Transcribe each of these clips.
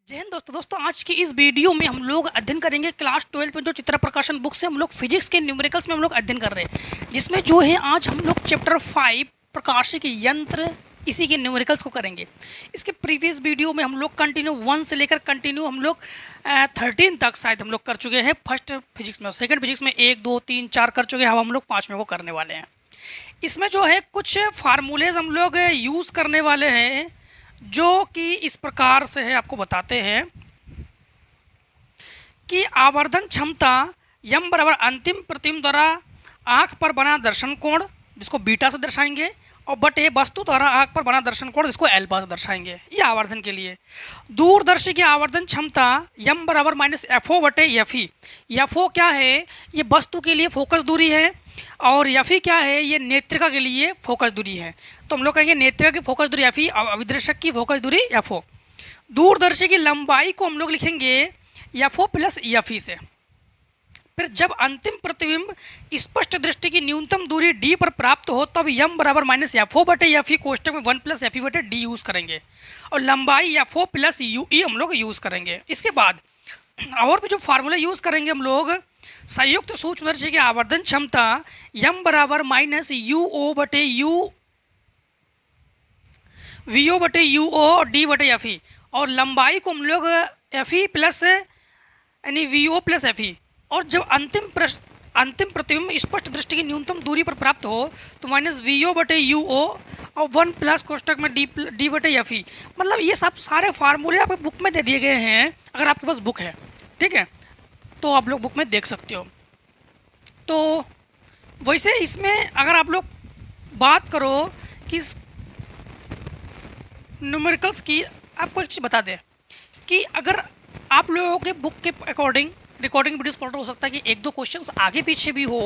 जय हिंद दोस्तों आज की इस वीडियो में हम लोग अध्ययन करेंगे क्लास 12 में जो चित्र प्रकाशन बुक से हम लोग फिजिक्स के न्यूमेरिकल्स में हम लोग अध्ययन कर रहे हैं, जिसमें जो है आज हम लोग चैप्टर 5 प्रकाशिक यंत्र इसी के न्यूमेरिकल्स को करेंगे। इसके प्रीवियस वीडियो में हम लोग कंटिन्यू 1 से लेकर कंटिन्यू हम लोग 13 तक शायद हम लोग कर चुके हैं फर्स्ट फिजिक्स में, सेकेंड फिजिक्स में 1 2 3 4 कर चुके हैं। अब हम लोग 5वें को करने वाले हैं। इसमें जो है कुछ फार्मूलेज हम लोग यूज़ करने वाले हैं जो कि इस प्रकार से है, आपको बताते हैं कि आवर्धन क्षमता यम बराबर अंतिम प्रतिबिंब द्वारा आँख पर बना दर्शन कोण, जिसको बीटा से दर्शाएंगे, और बटे वस्तु द्वारा आँख पर बना दर्शन कोण, जिसको एल्फा से दर्शाएंगे। ये आवर्धन के लिए। दूरदर्शी की आवर्धन क्षमता यम बराबर माइनस एफ ओ बटे एफ ई। एफ ओ क्या है? ये वस्तु के लिए फोकस दूरी है, और एफ ई क्या है? ये नेत्रिका के लिए फोकस दूरी है। तो हम लोग कहेंगे नेत्रिका की फोकस दूरी एफ ई और अभिदर्शक की फोकस दूरी एफ ओ। दूरदर्शी की लंबाई को हम लोग लिखेंगे F O plus F E से। फिर जब अंतिम प्रतिबिंब स्पष्ट दृष्टि की न्यूनतम दूरी डी पर प्राप्त हो तब यम बराबर माइनस एफ ओ बटे एफ ई कोष्टक में 1 प्लस एफ ई बटे डी यूज़ करेंगे, और लंबाई F O plus U E हम लोग यूज़ करेंगे। इसके बाद और भी जो फार्मूला यूज़ करेंगे हम लोग, संयुक्त सूक्ष्मदर्शी की आवर्धन क्षमता यम बराबर माइनस यू ओ बटे यू वी ओ बटे यू ओ और डी बटे एफ ई, और लंबाई को हम लोग एफ ई प्लस यानी V O plus F E. और जब अंतिम प्रतिबिंब स्पष्ट दृष्टि की न्यूनतम दूरी पर प्राप्त हो तो माइनस वी ओ बटे यू ओ और 1 प्लस कोष्टक में डी बटे एफ ई। मतलब ये सब सारे फार्मूले आपके बुक में दे दिए गए हैं, अगर आपके पास बुक है, ठीक है, तो आप लोग बुक में देख सकते हो। तो वैसे इसमें अगर आप लोग बात करो कि न्यूमेरिकल्स की, आपको एक चीज़ बता दें कि अगर आप लोगों के बुक के अकॉर्डिंग रिकॉर्डिंग वीडियोस पढ़ रहे, हो सकता है कि 1-2 क्वेश्चंस आगे पीछे भी हो।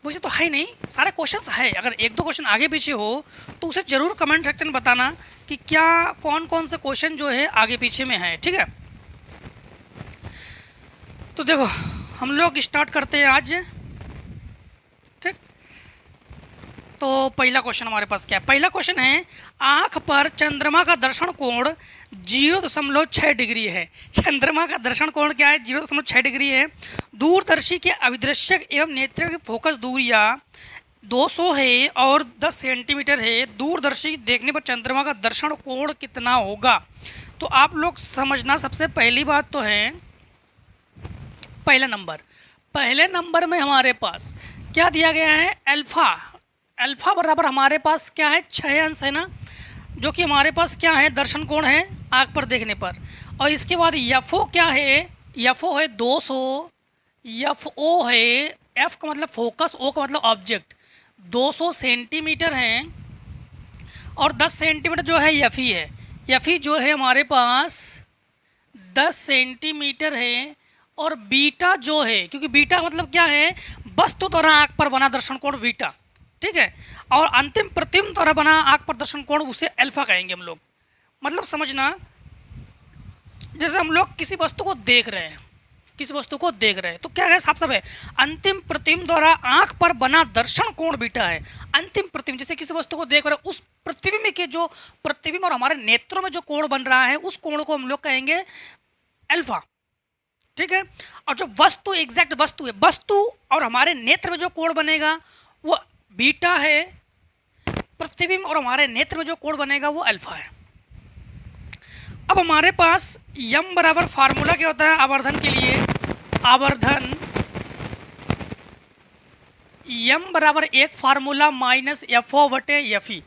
वैसे तो है ही नहीं, सारे क्वेश्चंस है। अगर 1-2 क्वेश्चन आगे पीछे हो तो उसे ज़रूर कमेंट सेक्शन में बताना कि क्या कौन कौन से क्वेश्चन जो है आगे पीछे में है, ठीक है। तो देखो हम लोग स्टार्ट करते हैं आज, ठीक। तो पहला क्वेश्चन हमारे पास क्या है? पहला क्वेश्चन है, आँख पर चंद्रमा का दर्शन कोण 0.6 डिग्री है। चंद्रमा का दर्शन कोण क्या है? 0.6 डिग्री है। दूरदर्शी के अभिदर्शक एवं नेत्र की फोकस दूरियां 200 है और 10 सेंटीमीटर है। दूरदर्शी देखने पर चंद्रमा का दर्शन कोण कितना होगा? तो आप लोग समझना, सबसे पहली बात तो है पहले नंबर में हमारे पास क्या दिया गया है? अल्फा। अल्फा बराबर हमारे पास क्या है? 6 अंश है ना, जो कि हमारे पास क्या है? दर्शन कोण है आँख पर देखने पर। और इसके बाद एफ ओ क्या है? एफ ओ है 200, एफ ओ है, एफ का मतलब फोकस, ओ का मतलब ऑब्जेक्ट, 200 सेंटीमीटर है, और 10 सेंटीमीटर जो है एफ ई है। एफ ई जो है हमारे पास 10 सेंटीमीटर है, और बीटा जो है, क्योंकि बीटा मतलब क्या है? वस्तु द्वारा आँख पर बना दर्शन कोण बीटा, ठीक है, और अंतिम प्रतिबिंब द्वारा बना आँख पर दर्शन कोण उसे अल्फा कहेंगे हम लोग। मतलब समझना, जैसे हम लोग किसी वस्तु को देख रहे हैं, तो क्या है? साफ साफ है, अंतिम प्रतिबिंब द्वारा आँख पर बना दर्शन कोण बीटा है। अंतिम प्रतिबिंब, जैसे किसी वस्तु को देख रहे हैं, उस प्रतिबिंब के जो प्रतिबिंब और हमारे नेत्रों में जो कोण बन रहा है, उस कोण को हम लोग कहेंगे अल्फा, ठीक है। और जो वस्तु, एग्जैक्ट वस्तु है, वस्तु और हमारे नेत्र में जो कोण बनेगा वो बीटा है, प्रतिबिंब और हमारे नेत्र में जो कोण बनेगा वो अल्फा है। अब हमारे पास यम बराबर फार्मूला क्या होता है आवर्धन के लिए? आवर्धन यम बराबर एक फार्मूला माइनस एफ ओ बटे एफ ई,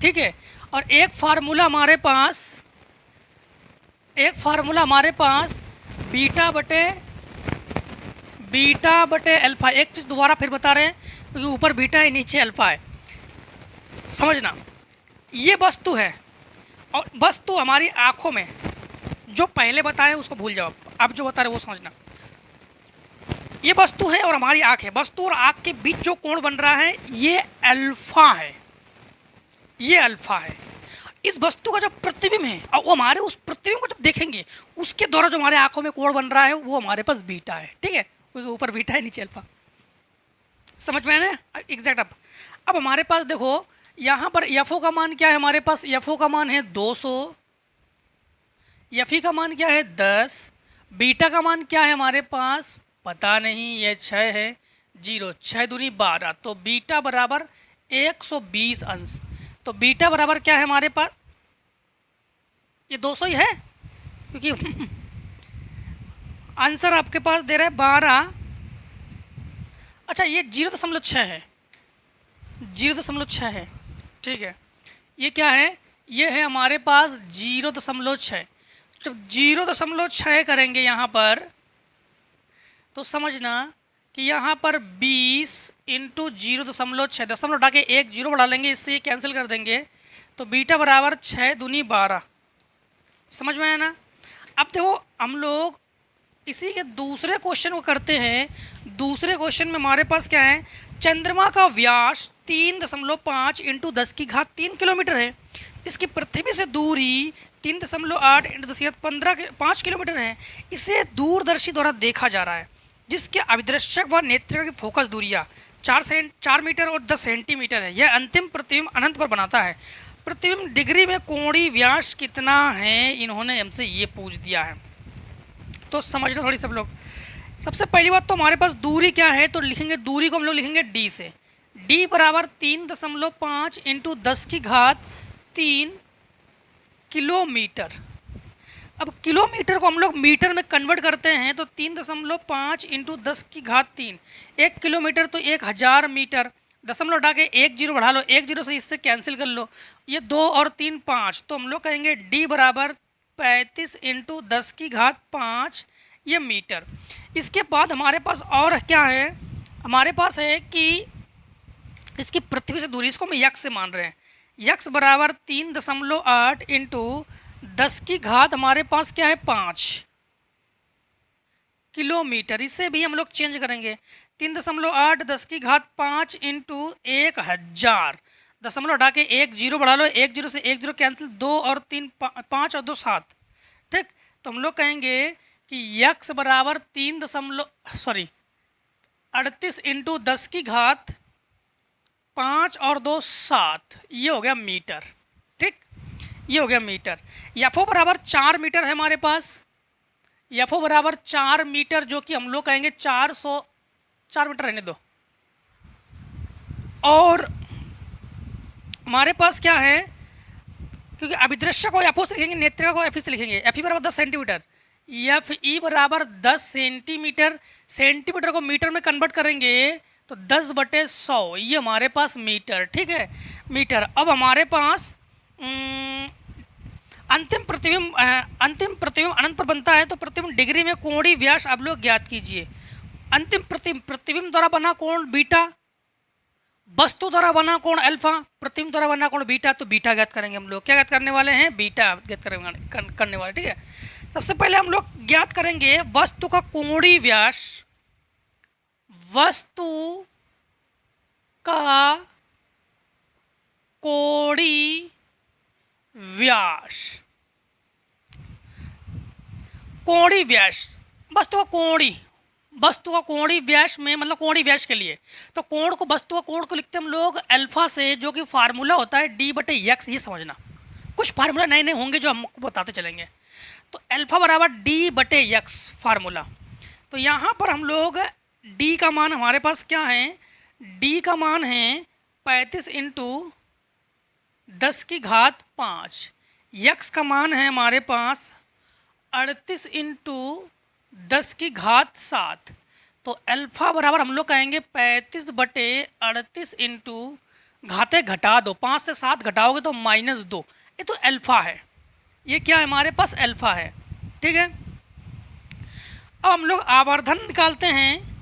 ठीक है, और एक फार्मूला हमारे पास बीटा बटे अल्फा। एक चीज़ दोबारा फिर बता रहे हैं, क्योंकि ऊपर बीटा है नीचे अल्फा है, समझना। ये वस्तु है, और वस्तु हमारी आँखों में, जो पहले बताए उसको भूल जाओ, अब जो बता रहे वो समझना। ये वस्तु है और हमारी आँख है, वस्तु और आँख के बीच जो कोण बन रहा है ये अल्फा है, ये अल्फा है। इस वस्तु का जो प्रतिबिंब है, और वो हमारे उस प्रतिबिंब को जब देखेंगे उसके द्वारा जो हमारे आँखों में कोण बन रहा है वो हमारे पास बीटा है, ठीक है, क्योंकि ऊपर बीटा है नीचे अल्फा। समझ में आया ना एग्जैक्ट? अब हमारे पास देखो यहाँ पर एफ ओ का मान क्या है? हमारे पास एफ ओ का मान है 200, एफ ई का मान क्या है 10, बीटा का मान क्या है हमारे पास पता नहीं, ये 6 है, 0, 6 दूनी 12, तो बीटा बराबर 120 अंश। तो बीटा बराबर क्या है हमारे पास, ये 200 ही है क्योंकि आंसर आपके पास दे रहा है 12। अच्छा ये 0.6 है, 0.6 है, ठीक है। ये क्या है, ये है हमारे पास 0.6। जब 0.6 करेंगे यहाँ पर तो समझना कि यहाँ पर 20 इंटू 0.6, दशमलव उठा के एक 0 बढ़ा लेंगे, इससे ये कैंसिल कर देंगे, तो बीटा बराबर 6 दूनी 12। समझ में आया ना। अब देखो हम लोग इसी के दूसरे क्वेश्चन को करते हैं। दूसरे क्वेश्चन में हमारे पास क्या है, चंद्रमा का व्यास 3.5 इंटू 10 की घात 3 किलोमीटर है। इसकी पृथ्वी से दूरी 3.8 इंटू 5 किलोमीटर है। इसे दूरदर्शी द्वारा देखा जा रहा है, जिसके अभिदर्शक व नेत्रिका की फोकस दूरियाँ 4 मीटर और 10 सेंटीमीटर है। यह अंतिम प्रतिबिंब अनंत पर बनाता है। प्रतिबिंब डिग्री में कोणीय व्यास कितना है, इन्होंने हमसे ये पूछ दिया है। तो समझना थोड़ी सब लोग। सबसे पहली बात तो हमारे पास दूरी क्या है, तो लिखेंगे दूरी को हम लोग लिखेंगे डी से। डी बराबर 3.5 इंटू 10 की घात 3 किलोमीटर। अब किलोमीटर को हम लोग मीटर में कन्वर्ट करते हैं, तो 3.5 इंटू 10 की घात 3, 1 किलोमीटर तो 1000 मीटर। दशमलव उठा के एक 0 बढ़ा लो, एक 0 से इससे कैंसिल कर लो, ये 2 और 3 5, तो हम लोग कहेंगे डी बराबर 35 इंटू 10 की घात 5 ये मीटर। इसके बाद हमारे पास और क्या है, हमारे पास है कि इसकी पृथ्वी से दूरी, इसको हम यक्स से मान रहे हैं। यक्स बराबर 3.8 इंटू 10 की घात हमारे पास क्या है 5 किलोमीटर। इसे भी हम लोग चेंज करेंगे, 3.8 10 की घात 5 इंटू 1000, दशमलव उठा के एक 0 बढ़ा लो, एक 0 से एक 0 कैंसिल, 2 और 3 5 और 2 7, ठीक। तो हम लोग कहेंगे कि यक्स बराबर 38 इंटू 10 की घात 5 और 2 7, ये हो गया मीटर, ठीक, ये हो गया मीटर। एफओ बराबर 4 मीटर है हमारे पास, एफओ बराबर 4 मीटर, जो कि हम लोग कहेंगे 4 मीटर रहने दो। और हमारे पास क्या है, क्योंकि अभिदृश्य को एफओ से लिखेंगे, नेत्रिका को एफ से लिखेंगे। एफ ई बराबर 10 सेंटीमीटर, एफ ई बराबर 10 सेंटीमीटर। सेंटीमीटर को मीटर में कन्वर्ट करेंगे तो 10/100, ये हमारे पास मीटर, ठीक है, मीटर। अब हमारे पास अंतिम प्रतिबिंब अनंत पर बनता है, तो प्रतिबिंब डिग्री में कोणीय व्यास आप लोग ज्ञात कीजिए। अंतिम प्रतिबिंब द्वारा बना कोण बीटा, वस्तु द्वारा बना कोण अल्फा, प्रतिबिंब द्वारा बना कोण बीटा, तो बीटा ज्ञात करेंगे हम लोग। क्या ज्ञात करने वाले हैं, बीटा ज्ञात करने वाले, ठीक है। सबसे पहले हम लोग ज्ञात करेंगे वस्तु का कोणीय व्यास, वस्तु का कोणीय व्यास, कोणीय व्यास, वस्तु का कोणीय व्यास में, मतलब कोणीय व्यास के लिए, तो कोण को, वस्तु का कोण को लिखते हम लोग अल्फा से, जो कि फार्मूला होता है D/x। ये समझना, कुछ फार्मूला नए नए होंगे जो हमको बताते चलेंगे। तो अल्फा बराबर D/x फार्मूला। तो यहाँ पर हम लोग D का मान हमारे पास क्या है, D का मान है 35 इंटू 10 की घात 5, यक्स का मान है हमारे पास 38 इंटू 10 की घात 7। तो अल्फा बराबर हम लोग कहेंगे 35/38 इंटू, घाते घटा दो, 5 से 7 घटाओगे तो -2, ये तो अल्फा है, ये क्या है हमारे पास अल्फा है, ठीक है। अब हम लोग आवर्धन निकालते हैं।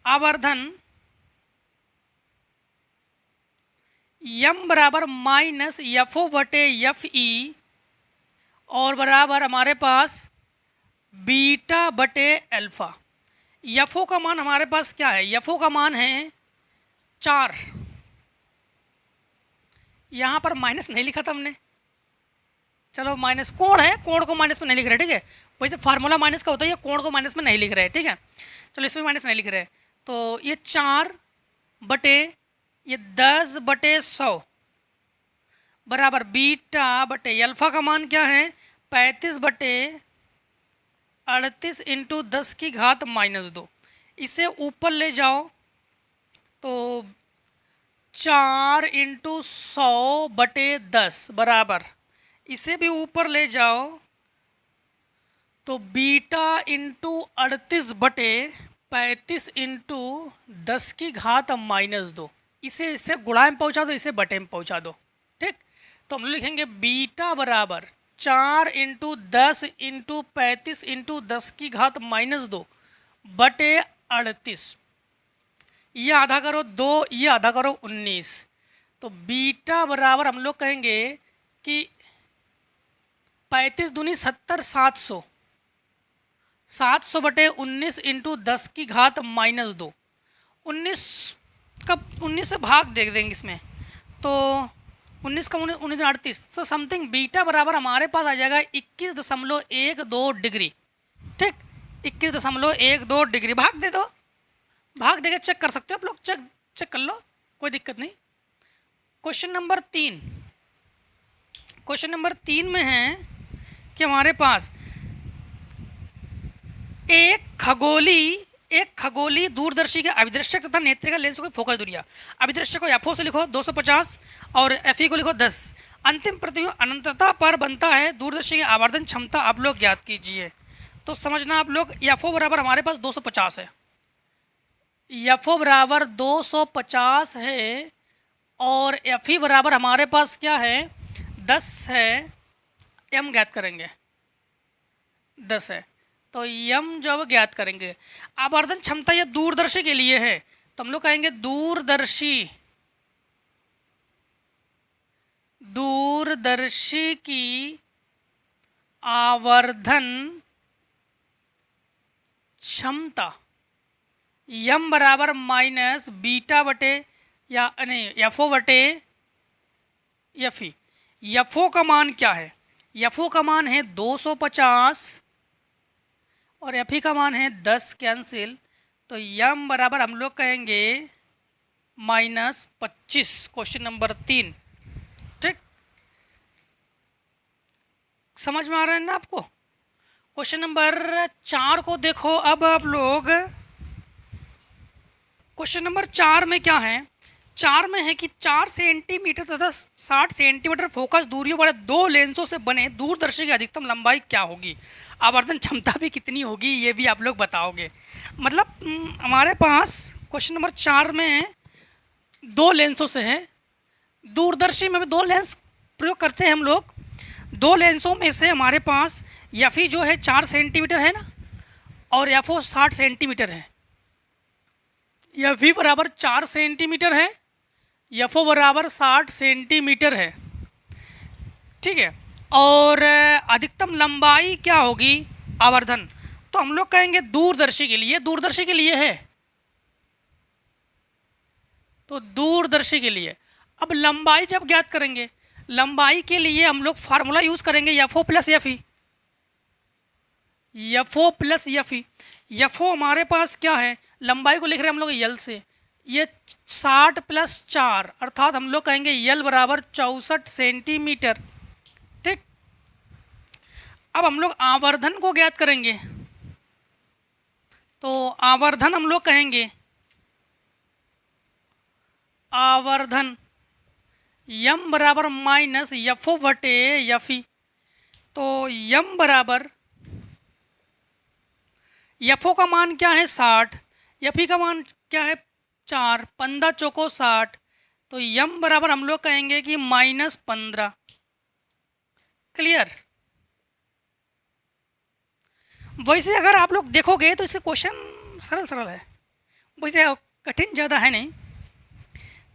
आवर्धन यम बराबर -FO/FE और बराबर हमारे पास β/अल्फा। एफओ का मान हमारे पास क्या है, एफओ का मान है 4। यहाँ पर माइनस नहीं लिखा था हमने, चलो माइनस, कोण है, कोण को माइनस में नहीं लिख रहे, ठीक है। वैसे फार्मूला माइनस का होता है, ये कोण को माइनस में नहीं लिख रहे, ठीक है। चलो इसमें माइनस नहीं लिख रहे, तो ये 4/10/100 बराबर β/अल्फा का मान क्या है 35/38 इंटू 10 की घात -2। इसे ऊपर ले जाओ तो 4 इंटू 100/10 बराबर, इसे भी ऊपर ले जाओ तो बीटा इंटू 38/35 इंटू 10 की घात -2। इसे गुणा में पहुंचा दो, इसे बटे में पहुंचा दो। ठीक, तो हम लिखेंगे बीटा बराबर 4 इंटू 10 इंटू 35 इंटू 10 की घात -2 बटे 38। ये आधा करो 2, ये आधा करो 19। तो बीटा बराबर हम लोग कहेंगे कि 35 दूनी 70, 700 बटे 19 इंटू 10 की घात -2। 19 से भाग दे देंगे इसमें, तो 19 का 19 38, तो समथिंग बीटा बराबर हमारे पास आ जाएगा 21.12 डिग्री। ठीक, 21.12 डिग्री। भाग दे दो, भाग देके चेक कर सकते हो आप लोग, चेक कर लो, कोई दिक्कत नहीं। क्वेश्चन नंबर 3 में है कि हमारे पास एक खगोली दूरदर्शी के अभिदृश्यक तथा नेत्रिका लेंस की फोकस दूरियां। अभिदृश्य को एफओ से लिखो 250 और एफई को लिखो 10। अंतिम प्रतिबिंब अनंतता पर बनता है। दूरदर्शी की आवर्धन क्षमता आप लोग ज्ञात कीजिए। तो समझना आप लोग, एफओ बराबर हमारे पास 250 है, एफओ बराबर 250 है और एफई बराबर हमारे पास क्या है 10 है। एम ज्ञात करेंगे, 10 है, तो यम जो अब ज्ञात करेंगे। आवर्धन क्षमता यह दूरदर्शी के लिए है, तो हम लोग कहेंगे दूरदर्शी की आवर्धन क्षमता यम बराबर माइनस बीटा बटे या नहीं एफओ बटे एफई। एफओ का मान क्या है? एफओ का मान है 250 और एफई का मान है 10, कैंसिल, तो यम बराबर हम लोग कहेंगे -25। Question number 3। ठीक, समझ में आ रहा है ना आपको? क्वेश्चन नंबर 4 को देखो अब आप लोग। क्वेश्चन नंबर 4 में क्या है? 4 में है कि 4 सेंटीमीटर तथा 60 सेंटीमीटर फोकस दूरियों वाले दो लेंसों से बने दूरदर्शी की अधिकतम लंबाई क्या होगी? आवर्धन क्षमता भी कितनी होगी ये भी आप लोग बताओगे। मतलब हमारे पास क्वेश्चन नंबर 4 में दो लेंसों से है। दूरदर्शी में भी दो लेंस प्रयोग करते हैं हम लोग। दो लेंसों में से हमारे पास एफई जो है 4 सेंटीमीटर है ना, और एफओ 60 सेंटीमीटर है। एफई बराबर 4 सेंटीमीटर है, एफओ बराबर 60 सेंटीमीटर है। ठीक है, और अधिकतम लंबाई क्या होगी आवर्धन? तो हम लोग कहेंगे दूरदर्शी के लिए है, तो दूरदर्शी के लिए। अब लंबाई जब ज्ञात करेंगे, लंबाई के लिए हम लोग फार्मूला यूज करेंगे FO plus FE. FO plus FE, FO हमारे पास क्या है, लंबाई को लिख रहे हैं हम लोग यल से, ये 60 + 4 अर्थात हम लोग कहेंगे यल बराबर 64 सेंटीमीटर। ठीक, अब हम लोग आवर्धन को ज्ञात करेंगे, तो आवर्धन हम लोग कहेंगे आवर्धन यम बराबर माइनस एफओ बटे एफई। तो यम बराबर एफओ का मान क्या है 60, एफई का मान क्या है 4, 15 चौको 60, तो यम बराबर हम लोग कहेंगे कि -15। क्लियर? वैसे अगर आप लोग देखोगे तो इससे क्वेश्चन सरल है, वैसे कठिन ज़्यादा है नहीं।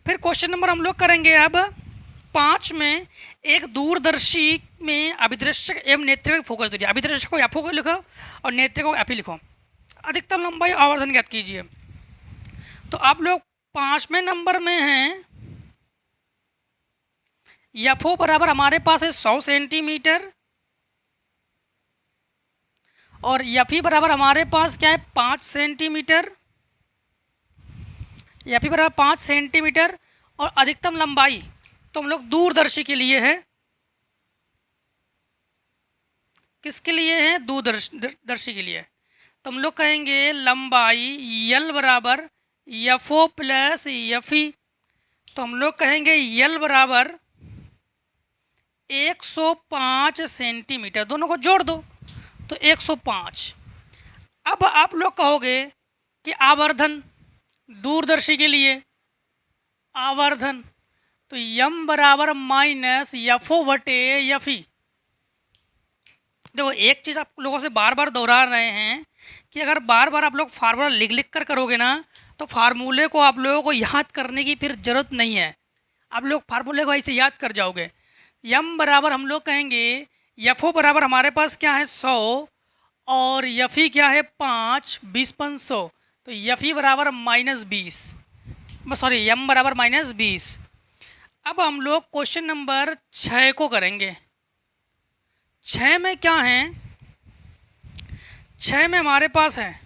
फिर क्वेश्चन नंबर हम लोग करेंगे अब 5 में। एक दूरदर्शी में अभिदृश्यक एवं नेत्रिका फोकस दूरी, अभिदृश्यक को एफओ को लिखो और नेत्रिका को एफई लिखो। अधिकतम लंबाई आवर्धन ज्ञात कीजिए। तो आप लोग 5वें नंबर में हैं, एफओ बराबर हमारे पास है 100 सेंटीमीटर और एफई बराबर हमारे पास क्या है 5 सेंटीमीटर। एफई बराबर 5 सेंटीमीटर और अधिकतम लंबाई तो हम लोग दूरदर्शी के लिए है किसके लिए है? दूरदर्शी के लिए। तो हम लोग कहेंगे लंबाई यल बराबर F O plus F E. तो हम लोग कहेंगे यल बराबर 105 सेंटीमीटर, दोनों को जोड़ दो तो 105। अब आप लोग कहोगे कि आवर्धन दूरदर्शी के लिए आवर्धन, तो यम बराबर माइनस एफ ओ बटे एफ ई। देखो एक चीज़ आप लोगों से बार बार दोहरा रहे हैं कि अगर बार बार आप लोग फार्मूला लिख लिख कर करोगे ना तो फार्मूले को आप लोगों को याद करने की फिर ज़रूरत नहीं है, आप लोग फार्मूले को ऐसे याद कर जाओगे। यम बराबर हम लोग कहेंगे एफ ओ बराबर हमारे पास क्या है 100 और एफ ई क्या है 5, 20/100, तो एफ ई बराबर -20, सॉरी यम बराबर -20। अब हम लोग क्वेश्चन नंबर 6 को करेंगे। 6 में क्या है? 6 में हमारे पास है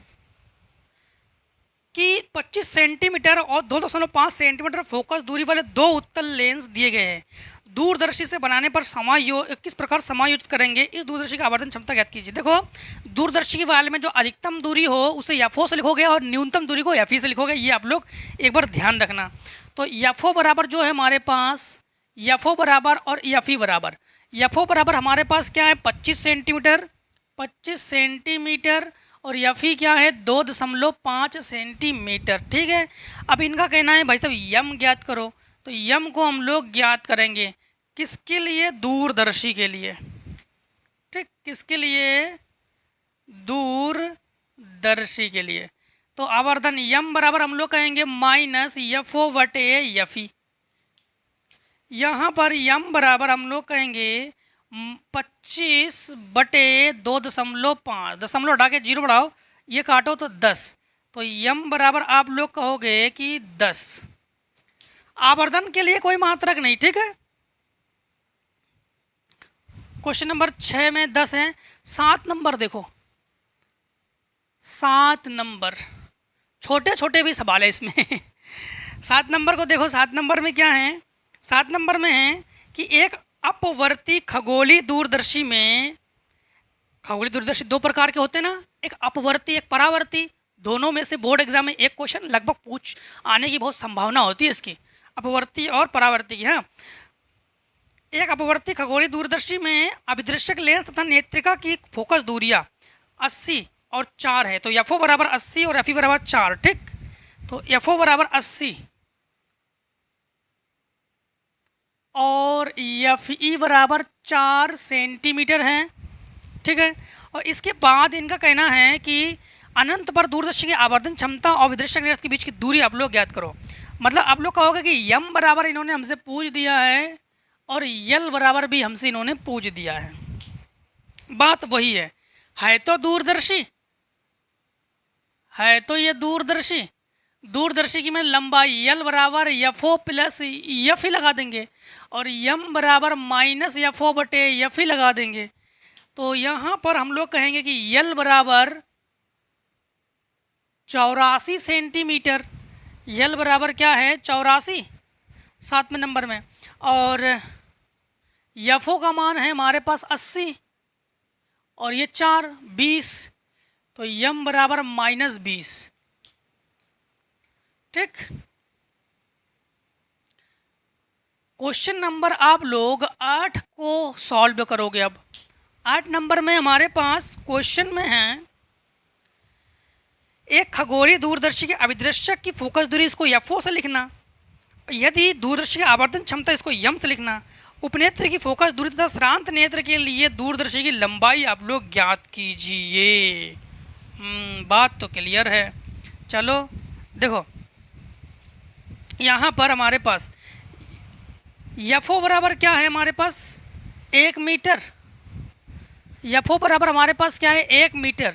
कि 25 सेंटीमीटर और 2.5 सेंटीमीटर फोकस दूरी वाले दो उत्तल लेंस दिए गए हैं। दूरदर्शी से बनाने पर किस प्रकार समायोजित करेंगे, इस दूरदर्शी की आवर्धन क्षमता ज्ञात कीजिए। देखो दूरदर्शी के वाले में जो अधिकतम दूरी हो उसे एफ ओ से लिखोगे और न्यूनतम दूरी को एफ ई से लिखोगे, ये आप लोग एक बार ध्यान रखना। तो एफ ओ बराबर जो है हमारे पास एफ ओ बराबर और एफ ई बराबर, एफ ओ बराबर हमारे पास क्या है 25 सेंटीमीटर और एफ ई क्या है 2.5 सेंटीमीटर। ठीक है, अब इनका कहना है भाई साहब यम ज्ञात करो, तो यम को हम लोग ज्ञात करेंगे किसके लिए? दूरदर्शी के लिए। ठीक, किसके लिए? दूरदर्शी के लिए। तो आवर्धन यम बराबर हम लोग कहेंगे माइनस एफ ओ बटे एफ ई। यहाँ पर यम बराबर हम लोग कहेंगे 25 बटे 2.5, दशमलव हटा के 0 बढ़ाओ, ये काटो तो 10, तो यम बराबर आप लोग कहोगे कि 10। आवर्धन के लिए कोई मात्रक नहीं। ठीक है, क्वेश्चन नंबर 6 में 10 है। 7 नंबर देखो, 7 नंबर छोटे छोटे भी सवाल है इसमें 7 नंबर को देखो। 7 नंबर में क्या है? 7 नंबर में है कि एक अपवर्ती खगोलीय दूरदर्शी में, खगोलीय दूरदर्शी दो प्रकार के होते हैं ना, एक अपवर्ती एक परावर्ती। दोनों में से बोर्ड एग्जाम में एक क्वेश्चन लगभग पूछ आने की बहुत संभावना होती है इसकी, अपवर्ती और परावर्ती की। हाँ, एक अपवर्ती खगोलीय दूरदर्शी में अभिदृश्यक लेंस तथा नेत्रिका की फोकस दूरियां 80 और 4 है। तो एफ ओ बराबर 80 और एफ ई बराबर 4। ठीक, तो एफ ओ बराबर 80 और एफ ई बराबर 4 सेंटीमीटर है। ठीक है, और इसके बाद इनका कहना है कि अनंत पर दूरदर्शी की आवर्धन क्षमता और विदृश्यक लेंस के बीच की दूरी आप लोग ज्ञात करो। मतलब आप लोग कहोगे कि यम बराबर इन्होंने हमसे पूछ दिया है और यल बराबर भी हमसे इन्होंने पूछ दिया है। बात वही है तो दूरदर्शी है, तो ये दूरदर्शी की में लंबाई यल बराबर F O plus F E लगा देंगे और यम बराबर माइनस एफ ओ बटे एफ ई लगा देंगे। तो यहाँ पर हम लोग कहेंगे कि यल बराबर 84 सेंटीमीटर, यल बराबर क्या है 84 7वें नंबर में, और एफ ओ का मान है हमारे पास 80 और ये 4 20, तो यम बराबर -20। ठीक, क्वेश्चन नंबर आप लोग 8 को सॉल्व करोगे। अब 8 नंबर में हमारे पास क्वेश्चन में है एक खगोलीय दूरदर्शी के अभिदृश्यक की फोकस दूरी, इसको एफ ओ से लिखना, यदि दूरदर्शी की आवर्धन क्षमता इसको यम से लिखना, उपनेत्र की फोकस दूरी तथा श्रांत नेत्र के लिए दूरदर्शी की लंबाई आप लोग ज्ञात कीजिए। बात तो क्लियर है। चलो देखो यहाँ पर हमारे पास एफ ओ बराबर क्या है हमारे पास 1 मीटर, एफ ओ बराबर हमारे पास क्या है 1 मीटर।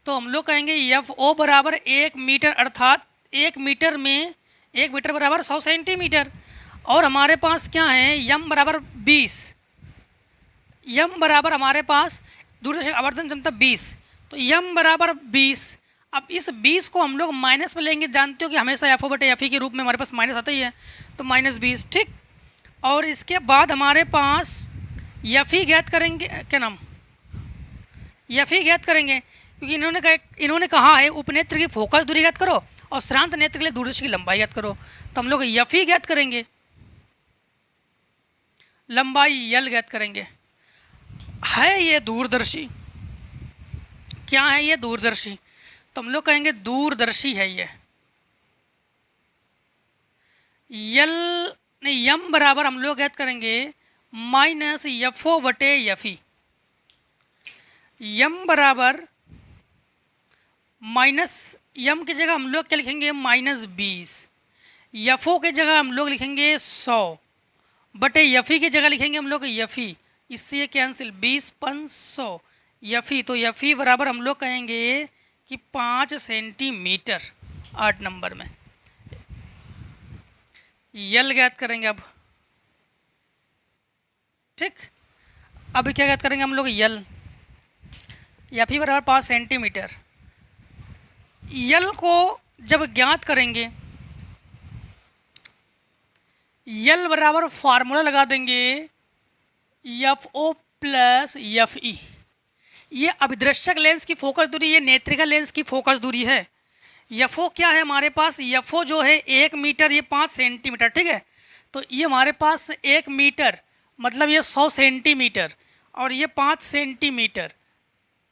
तो हम लोग कहेंगे एफ ओ बराबर 1 मीटर, अर्थात 1 मीटर में 1 मीटर बराबर 100 सेंटीमीटर। और हमारे पास क्या है यम बराबर 20, यम बराबर हमारे पास दूरदर्शी आवर्धन क्षमता 20, तो यम बराबर 20। अब इस 20 को हम लोग माइनस में लेंगे, जानते हो कि हमेशा एफ ओ बटे एफ ई के रूप में हमारे पास माइनस आता ही है, तो -20। ठीक, और इसके बाद हमारे पास एफ ई ज्ञात करेंगे, क्या नाम एफ ही ज्ञात करेंगे, क्योंकि इन्होंने कहा है उपनेत्र की फोकस दूरी ज्ञात करो और श्रांत नेत्र के लिए दूरदर्शी की लंबाई ज्ञात करो, तो हम लोग एफ ही ज्ञात करेंगे, लंबाई यल ज्ञात करेंगे। है ये दूरदर्शी, क्या है ये दूरदर्शी, तो हम लोग कहेंगे दूरदर्शी है ये। यल नहीं यम बराबर हम लोग ज्ञात करेंगे माइनस एफ ओ बटे एफ ई। यम बराबर माइनस यम की जगह हम लोग क्या लिखेंगे -20, एफ ओ की जगह हम लोग लिखेंगे 100 बटे एफ ई की जगह लिखेंगे हम लोग एफ ई, इससे ये कैंसिल 20×500 एफ ई, तो एफ ई बराबर हम लोग कहेंगे कि 5 सेंटीमीटर 8 नंबर में। यल ज्ञात करेंगे अब, ठीक। अब क्या ज्ञात करेंगे हम लोग यल, एफ ई बराबर 5 सेंटीमीटर। यल को जब ज्ञात करेंगे, यल बराबर फार्मूला लगा देंगे F O plus F E. ये अभिदृश्यक लेंस की फोकस दूरी, ये नेत्रिका लेंस की फोकस दूरी है। एफ ओ क्या है हमारे पास, एफ ओ जो है 1 मीटर, ये 5 सेंटीमीटर, ठीक है। तो ये हमारे पास 1 मीटर मतलब ये 100 सेंटीमीटर और ये 5 सेंटीमीटर,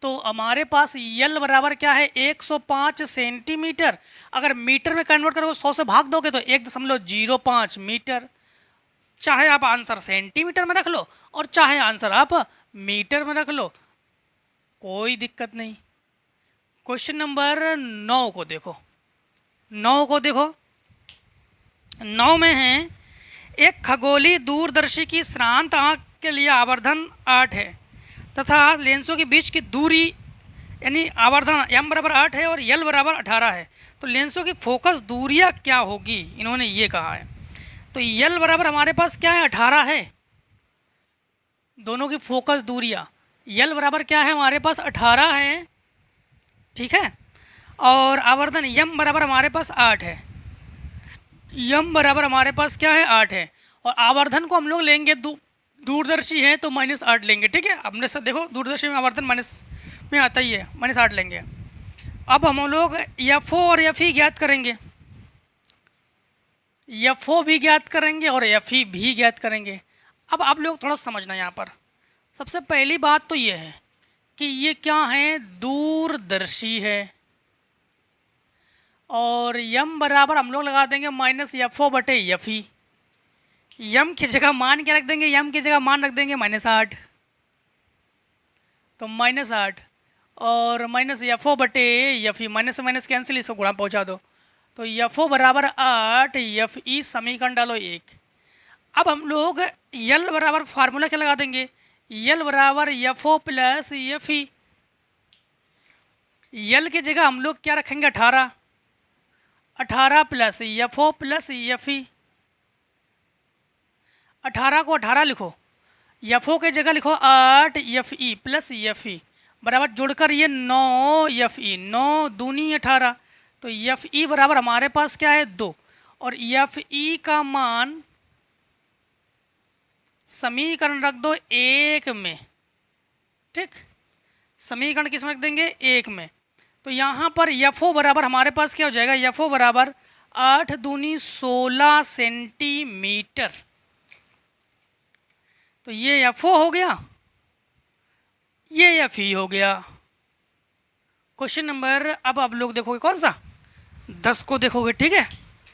तो हमारे पास यल बराबर क्या है 105 सेंटीमीटर। अगर मीटर में कन्वर्ट करोगे 100 से भाग दोगे तो 1.05 मीटर। चाहे आप आंसर सेंटीमीटर में रख लो और चाहे आंसर आप मीटर में रख लो, कोई दिक्कत नहीं। क्वेश्चन नंबर 9 को देखो, 9 को देखो। 9 में है एक खगोलीय दूरदर्शी की श्रांत आंख के लिए आवर्धन 8 है तथा लेंसों के बीच की दूरी यानी आवर्धन एम बराबर 8 है और यल बराबर 18 है, तो लेंसों की फोकस दूरियां क्या होगी, इन्होंने ये कहा है। तो यल बराबर हमारे पास क्या है 18 है, दोनों की फोकस दूरियां यल बराबर क्या है हमारे पास 18 है, ठीक है। और आवर्धन यम बराबर हमारे पास 8 है, यम बराबर हमारे पास क्या है 8 है, और आवर्धन को हम लोग लेंगे दूरदर्शी है तो -8 लेंगे, ठीक है। हमने सब देखो दूरदर्शी में आवर्धन माइनस में आता ही है, -8 लेंगे। अब हम लोग एफ ओ और एफ ई ज्ञात करेंगे, एफ ओ भी ज्ञात करेंगे और एफ ई भी ज्ञात करेंगे। अब आप लोग थोड़ा समझना यहाँ पर, सबसे पहली बात तो ये है कि ये क्या है दूरदर्शी है, और यम बराबर हम लोग लगा देंगे -एफ ओ बटे एफ ई। यम की जगह मान क्या रख देंगे, यम की जगह मान रख देंगे -8, तो -8 और -एफ ओ बटे एफ ई, माइनस से माइनस कैंसिल, इसको गुणा पहुंचा दो, तो एफ ओ बराबर 8 एफ ई, समीकरण डालो 1। अब हम लोग यल बराबर फार्मूला क्या लगा देंगे, यल बराबर F O plus F E. L की जगह हम लोग क्या रखेंगे 18, 18 plus F O plus F E. 18 को 18 लिखो, एफ ओ की जगह लिखो 8 एफ ई प्लस एफ ई बराबर जोड़कर ये 9 एफ ई, 9 दूनी 18, तो एफ ई बराबर हमारे पास क्या है 2, और एफ ई का मान समीकरण रख दो 1 में, ठीक। समीकरण किस में रख देंगे 1 में, तो यहाँ पर एफ ओ बराबर हमारे पास क्या हो जाएगा, एफ ओ बराबर 8 दूनी 16 सेंटीमीटर, तो ये एफ ओ हो गया, ये एफ ई हो गया। क्वेश्चन नंबर, अब आप लोग देखोगे कौन सा 10 को देखोगे, ठीक है।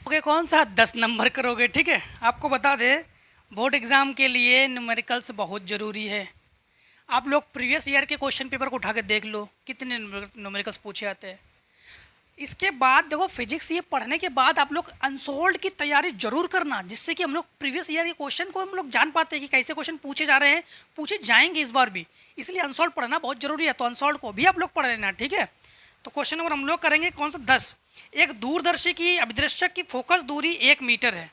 ओके, कौन सा 10 नंबर करोगे, ठीक है। आपको बता दे बोर्ड एग्ज़ाम के लिए न्यूमेरिकल्स बहुत ज़रूरी है। आप लोग प्रीवियस ईयर के क्वेश्चन पेपर को उठा के देख लो कितने न्यूमेरिकल्स पूछे आते हैं। इसके बाद देखो फिजिक्स ये पढ़ने के बाद आप लोग अनसोल्ड की तैयारी जरूर करना, जिससे कि हम लोग प्रीवियस ईयर के क्वेश्चन को हम लोग जान पाते हैं कि कैसे क्वेश्चन पूछे जा रहे हैं, पूछे जाएंगे इस बार भी, इसलिए अनसोल्ड पढ़ना बहुत जरूरी है। तो अनसोल्ड को भी आप लोग पढ़ लेना, ठीक है। तो क्वेश्चन नंबर हम लोग करेंगे कौन सा 10। एक दूरदर्शी की अभिदृश्यक की फोकस दूरी 1 मीटर है,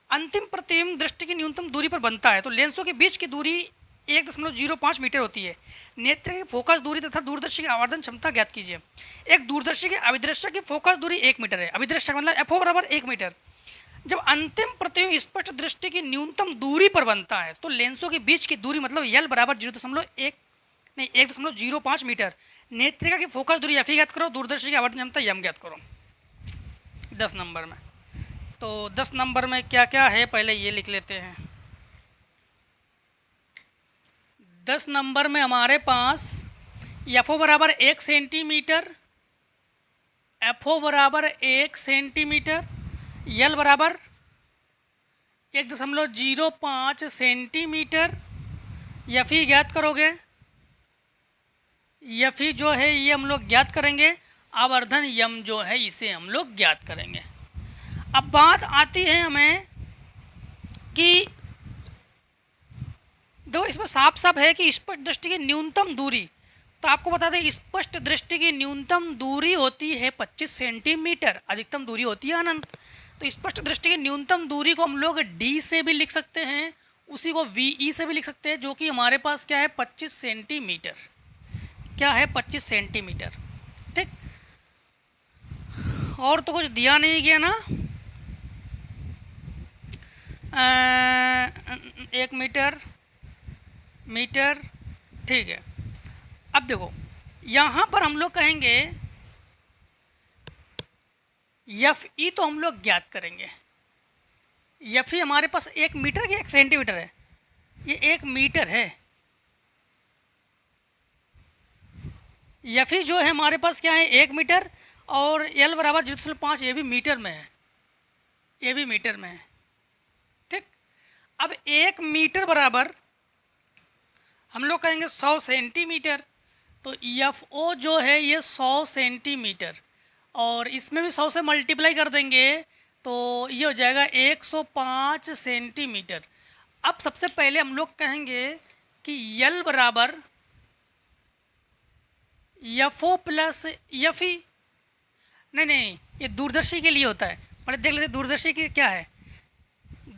अंतिम प्रतिबिंब दृष्टि की न्यूनतम दूरी पर बनता है, तो लेंसों के बीच की दूरी 1.05 मीटर होती है। नेत्र की फोकस दूरी तथा दूरदर्शी की आवर्धन क्षमता ज्ञात कीजिए। एक दूरदर्शी के अभिदृश्यक की फोकस दूरी 1 मीटर है, अभिदृश्यक मतलब एफ ओ बराबर 1 मीटर। जब अंतिम प्रतिबिंब स्पष्ट दृष्टि की न्यूनतम दूरी पर बनता है, तो लेंसों के बीच की दूरी मतलब यल बराबर 0.1 नहीं 1.05 मीटर। नेत्रिका की फोकस दूरी एफ ज्ञात करो, दूरदर्शी की आवर्धन क्षमता यम ज्ञात करो 10 नंबर में। तो 10 नंबर में क्या क्या है पहले ये लिख लेते हैं। 10 नंबर में हमारे पास एफओ बराबर 1 सेंटीमीटर, एफओ बराबर 1 सेंटीमीटर, यल बराबर 1.05 सेंटीमीटर। यफी ज्ञात करोगे, यफी जो है ये हम लोग ज्ञात करेंगे, आवर्धन यम जो है इसे हम लोग ज्ञात करेंगे। अब बात आती है हमें कि देखो इसमें साफ साफ है कि स्पष्ट दृष्टि की न्यूनतम दूरी, तो आपको बता दें स्पष्ट दृष्टि की न्यूनतम दूरी होती है 25 सेंटीमीटर, अधिकतम दूरी होती है अनंत। तो स्पष्ट दृष्टि की न्यूनतम दूरी को हम लोग डी से भी लिख सकते हैं, उसी को वी से भी लिख सकते हैं, जो कि हमारे पास क्या है 25 सेंटीमीटर, क्या है 25 सेंटीमीटर। ठीक, और तो कुछ दिया नहीं गया ना। 1 मीटर, ठीक है। अब देखो यहाँ पर हम लोग कहेंगे एफ ई तो हम लोग ज्ञात करेंगे। एफ ई हमारे पास 1 मीटर की 1 सेंटीमीटर है, ये 1 मीटर है। एफ ई जो है हमारे पास क्या है 1 मीटर, और एल बराबर 0.5 ये भी मीटर में है, ये भी मीटर में है। ठीक, अब 1 मीटर बराबर हम लोग कहेंगे 100 सेंटीमीटर। तो एफ ओ जो है ये 100 सेंटीमीटर, और इसमें भी 100 से मल्टीप्लाई कर देंगे तो ये हो जाएगा 105 सेंटीमीटर। अब सबसे पहले हम लोग कहेंगे कि यल बराबर F O plus F E, नहीं ये दूरदर्शी के लिए होता है। पहले देख लेते दूरदर्शी की क्या है।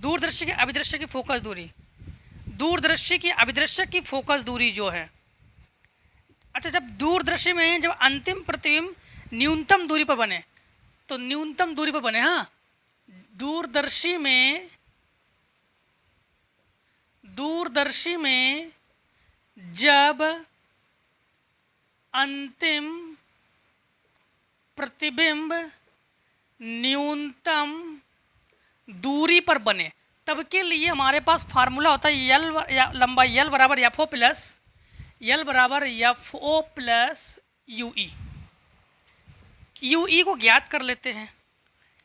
दूरदर्शी की अभिदृश्य की फोकस दूरी, दूरदर्शी की अभिदृश्य की फोकस दूरी जो है, अच्छा जब दूरदर्शी में जब अंतिम प्रतिबिंब न्यूनतम दूरी पर बने, तो न्यूनतम दूरी पर बने, हाँ दूरदर्शी में जब अंतिम प्रतिबिंब न्यूनतम दूरी पर बने, तब के लिए हमारे पास फार्मूला होता है यल लंबाई यल बराबर F O plus U E को ज्ञात कर लेते हैं।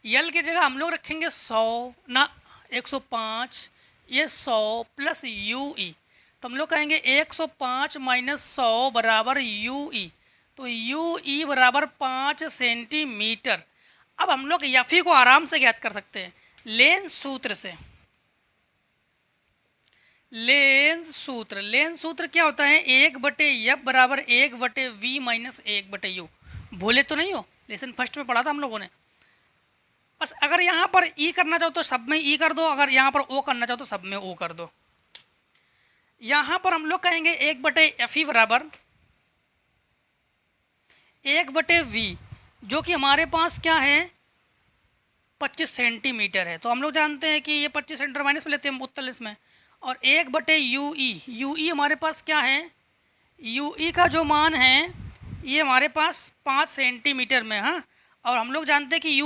यल की जगह हम लोग रखेंगे 100 ना 105, ये 100 प्लस यू ई, तो हम लोग कहेंगे 105 माइनस 100 बराबर यू ई, तो यू ई बराबर 5 सेंटीमीटर। अब हम लोग एफ ई को आराम से ज्ञात कर सकते हैं लेंस सूत्र से। लेंस सूत्र क्या होता है 1/F बराबर 1/V माइनस 1/U। भूले तो नहीं हो, लेसन फर्स्ट में पढ़ा था हम लोगों ने। बस अगर यहाँ पर ई करना चाहो तो सब में ई कर दो, अगर यहाँ पर ओ करना चाहो तो सब में ओ कर दो। यहाँ पर हम लोग कहेंगे 1/FE बराबर 1/V, जो कि हमारे पास क्या है 25 सेंटीमीटर है। तो हम लोग जानते हैं कि ये 25 सेंटीमीटर माइनस में लेते हैं उत्तर इसमें, और 1/UE हमारे पास क्या है, UE का जो मान है ये हमारे पास 5 सेंटीमीटर में, हाँ। और हम लोग जानते हैं कि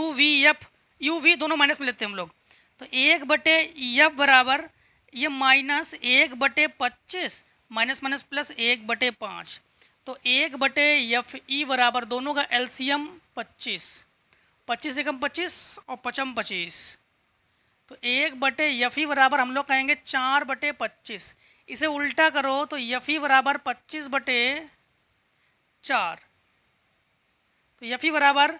UV दोनों माइनस में लेते हैं हम लोग, तो 1/F बराबर ये माइनस 1/25 माइनस प्लस 1/5, तो 1/FE बराबर दोनों का एलसीएम 25 एकम 25 और 25, तो 1/FE बराबर हम लोग कहेंगे 4/25। इसे उल्टा करो तो FE बराबर 25/4, तो FE बराबर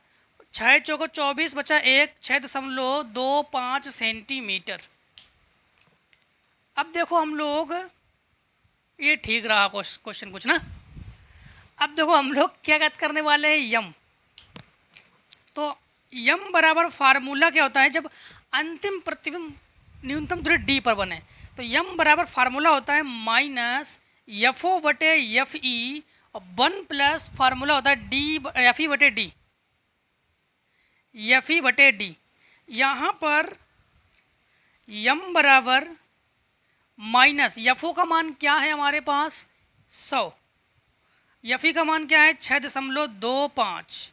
6 चौको 24 बचा 1 6.25 सेंटीमीटर। अब देखो हम लोग ये ठीक रहा क्वेश्चन कुछ ना। अब देखो हम लोग क्या ज्ञात करने वाले हैं यम। तो यम बराबर फार्मूला क्या होता है जब अंतिम प्रतिबिंब न्यूनतम दूरी डी पर बने, तो यम बराबर फार्मूला होता है माइनस FO/FE और 1 प्लस फार्मूला होता है FE/D। यहाँ पर यम बराबर माइनस FO का मान क्या है हमारे पास 100, यफ़ी का मान क्या है 6.25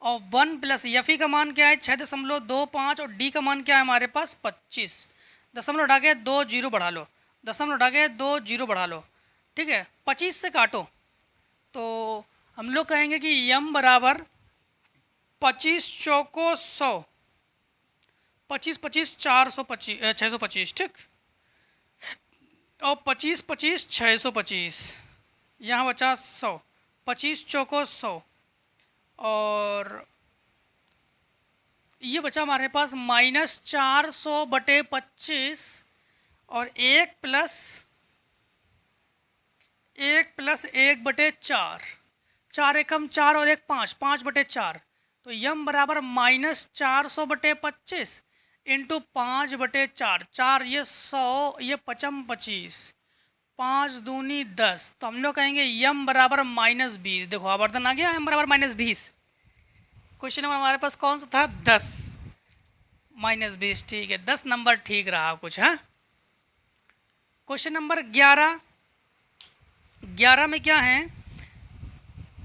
और 1 प्लस यफ़ी का मान क्या है 6.25 और डी का मान क्या है हमारे पास 25। दशमलव उठा के 2 जीरो बढ़ा लो, दशमलव उठा के 2 जीरो बढ़ा लो, ठीक है। 25 से काटो तो हम लोग कहेंगे कि यम बराबर 25 चौको 100, 25 25 425 625, ठीक। और 25 25 625, यहाँ बचा 100, 25 चौको 100 और ये बचा हमारे पास -400/25 और 1 प्लस 1/4, 4 एकम 4 और 1 5, 5/4। तो यम बराबर -400/25 इंटू 5/4, 4 ये 100, ये 55 25, 5 दूनी 10। तो हम लोग कहेंगे यम बराबर -20। देखो आवर्धन आ गया, यम बराबर -20। क्वेश्चन नंबर हमारे पास कौन सा था 10 -20, ठीक है। 10 नंबर ठीक रहा कुछ, हाँ। क्वेश्चन नंबर 11 में क्या है,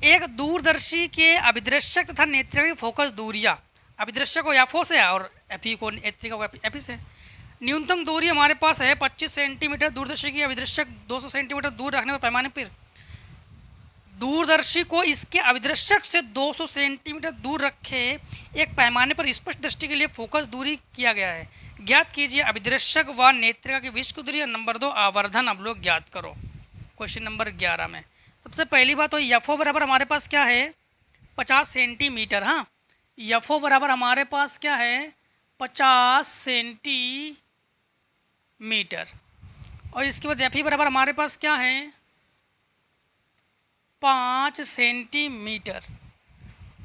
एक दूरदर्शी के अभिदृश्यक तथा नेत्रिका की फोकस दूरियां, अभिदृश्यक को एफओ से और एफई को नेत्रिका को एफई से। न्यूनतम दूरी हमारे पास है 25 सेंटीमीटर, दूरदर्शी की अभिदृश्यक 200 सेंटीमीटर दूर रखने पर पैमाने पर दूरदर्शी को इसके अभिदृश्यक से 200 सेंटीमीटर दूर रखे एक पैमाने पर स्पष्ट दृष्टि के लिए फोकस दूरी किया गया है। ज्ञात कीजिए अभिदृश्यक व नेत्रिका के बीच की दूरी। नंबर 2 आवर्धन अब लोग ज्ञात करो। क्वेश्चन नंबर 11 में सबसे पहली बात तो एफओ बराबर हमारे पास क्या है 50 सेंटीमीटर, हाँ। एफओ बराबर हमारे पास क्या है 50 सेंटीमीटर और इसके बाद एफई बराबर हमारे पास क्या है 5 सेंटीमीटर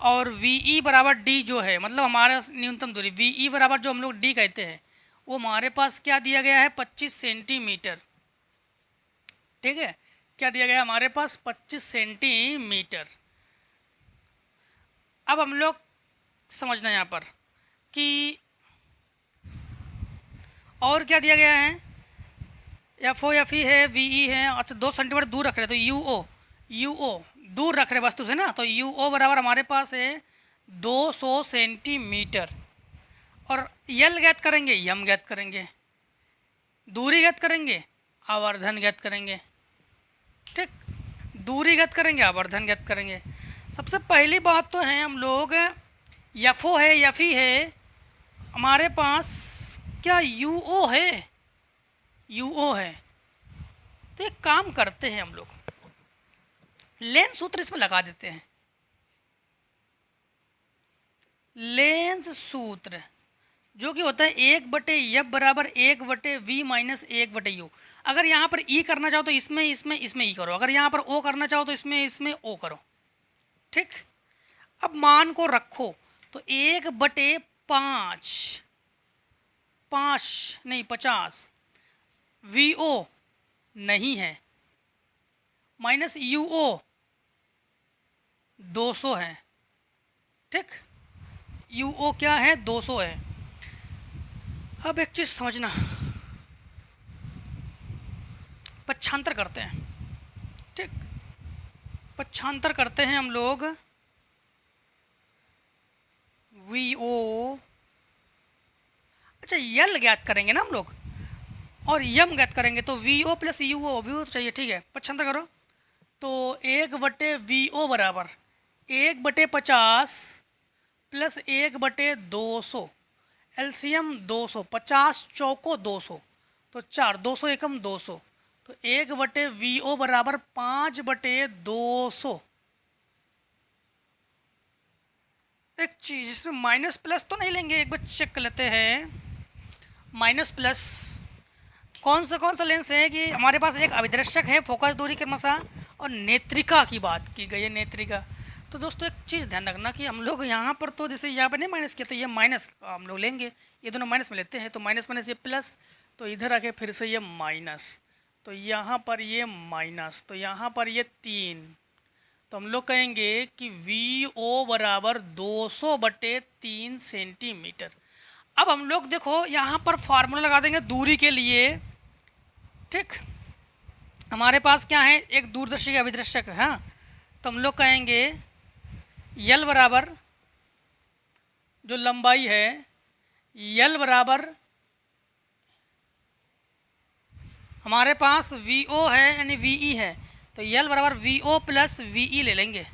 और वीई बराबर डी जो है, मतलब हमारा न्यूनतम दूरी वीई बराबर जो हम लोग डी कहते हैं वो हमारे पास क्या दिया गया है 25 सेंटीमीटर, ठीक है। क्या दिया गया हमारे पास 25 सेंटीमीटर। अब हम लोग समझना यहाँ पर कि और क्या दिया गया है, एफओ एफई है, वीई है, अच्छा 2 सेंटीमीटर दूर रख रहे तो यूओ दूर रख रहे वस्तु से ना, तो यूओ बराबर हमारे पास है 200 सेंटीमीटर और यल ज्ञात करेंगे, यम ज्ञात करेंगे, दूरी ज्ञात करेंगे, आवर्धन ज्ञात करेंगे, ठीक। दूरी ज्ञात करेंगे, आवर्धन ज्ञात करेंगे। सबसे पहली बात तो है हम लोग एफओ है, एफई है, हमारे पास क्या यूओ है, यूओ है। तो एक काम करते हैं हम लोग लेंस सूत्र इसमें लगा देते हैं। लेंस सूत्र जो कि होता है 1/F बराबर 1/V माइनस 1/U। अगर यहाँ पर E करना चाहो तो इसमें E करो, अगर यहाँ पर O करना चाहो तो इसमें O करो, ठीक। अब मान को रखो तो 50 VO नहीं है माइनस UO 200 है, ठीक। UO क्या है 200 है। अब एक चीज़ समझना, पक्षांतर करते हैं, ठीक। पक्षांतर करते हैं हम लोग VO, अच्छा यल ज्ञात करेंगे ना हम लोग और यम ज्ञात करेंगे तो VO प्लस UO तो चाहिए, ठीक है। पक्षांतर करो तो 1/VO बराबर 1/50 प्लस 1/200, एलसीएम 200, 50 चौको 200 तो 4, 200 एकम 200 तो 1/VO बराबर 5/200। एक चीज़ इसमें माइनस प्लस तो नहीं लेंगे, एक बार चेक कर लेते हैं। माइनस प्लस कौन सा लेंस है कि हमारे पास एक अभिदर्शक है, फोकस दूरी क्रमशः, और नेत्रिका की बात की गई है, नेत्रिका। तो दोस्तों एक चीज़ ध्यान रखना कि हम लोग यहाँ पर तो जैसे यहाँ पर नहीं माइनस किया तो ये माइनस हम लोग लेंगे, ये दोनों माइनस में लेते हैं तो माइनस ये प्लस, तो इधर आके फिर से ये माइनस, तो यहाँ पर ये माइनस, तो यहाँ पर ये 3, तो हम लोग कहेंगे कि VO बराबर 200/3 सेंटीमीटर। अब हम लोग देखो यहाँ पर फार्मूला लगा देंगे दूरी के लिए, ठीक। हमारे पास क्या है एक दूरदर्शी का अभिदर्शक है, हाँ। तो हम लोग कहेंगे यल बराबर जो लंबाई है यल बराबर हमारे पास वी ओ है यानी वी ई है, तो यल बराबर V O plus V E ले लेंगे,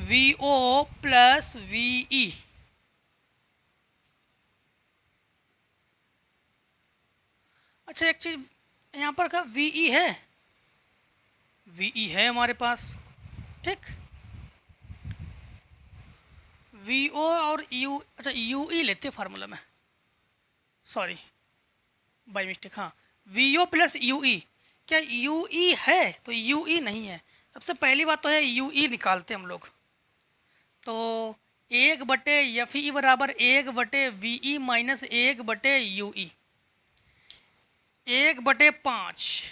V O plus V E. अच्छा एक चीज़ यहाँ पर का वी ई है, वी ई है हमारे पास, ठीक। वी ओ और यू, अच्छा यू ई लेते फार्मूला में, सॉरी बाई मिस्टेक, हाँ V O plus U E. क्या यू ई है? तो यू ई नहीं है। सबसे पहली बात तो है यू ई निकालते हम लोग, तो 1/F बराबर 1/VE माइनस 1/UE, 1/5,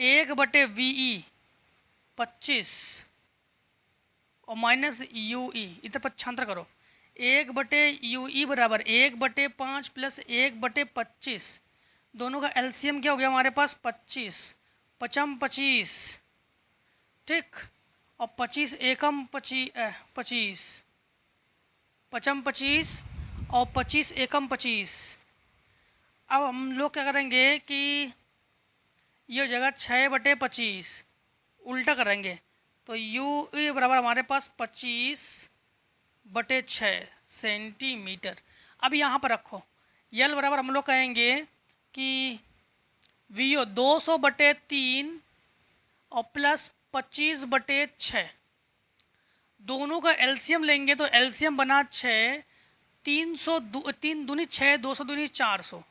1/VE 25 और माइनस UE, इधर पक्षांतर करो, 1/UE बराबर 1/5 प्लस 1/25, दोनों का एलसीएम क्या हो गया हमारे पास 25, 25, ठीक, और 25 एकम 25, 25 और 25 एकम 25। अब हम लोग क्या करेंगे कि ये जगह 6/25 उल्टा करेंगे, तो यू ई बराबर हमारे पास 25/6 सेंटीमीटर। अब यहाँ पर रखो यल बराबर हम लोग कहेंगे कि वी ओ 200/3 और प्लस 25/6, दोनों का एलसीएम लेंगे तो एलसीएम बना 6, 3 दूनी 6, 200 दूनी 400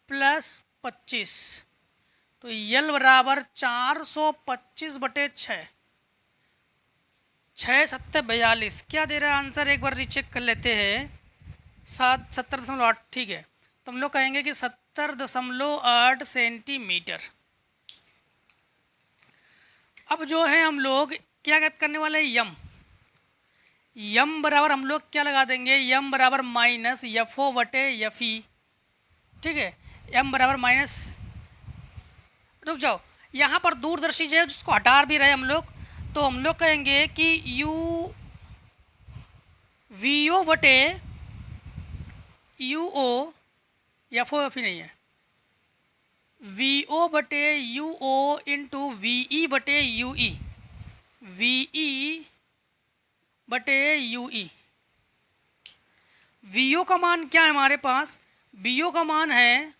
प्लस 25, तो यल बराबर 425/6, 6 7 42, क्या दे रहा है आंसर, एक बार रीचेक कर लेते हैं, 70.8, ठीक है। तो हम लोग कहेंगे कि 70.8 सेंटीमीटर। अब जो है हम लोग क्या करने वाले हैं, यम बराबर हम लोग क्या लगा देंगे, यम बराबर माइनस FO/FE, ठीक है। यम बराबर माइनस, रुक जाओ, यहाँ पर दूरदर्शी जो है जिसको हटा भी रहे हम लोग, तो हम लोग कहेंगे कि यू वी ओ बटे यू ओ, FO/FE नहीं है, वी ओ बटे U O into V E बटे यू ई, वी ई बटे यू ई। वी ओ का मान क्या है हमारे पास, बी ओ का मान है,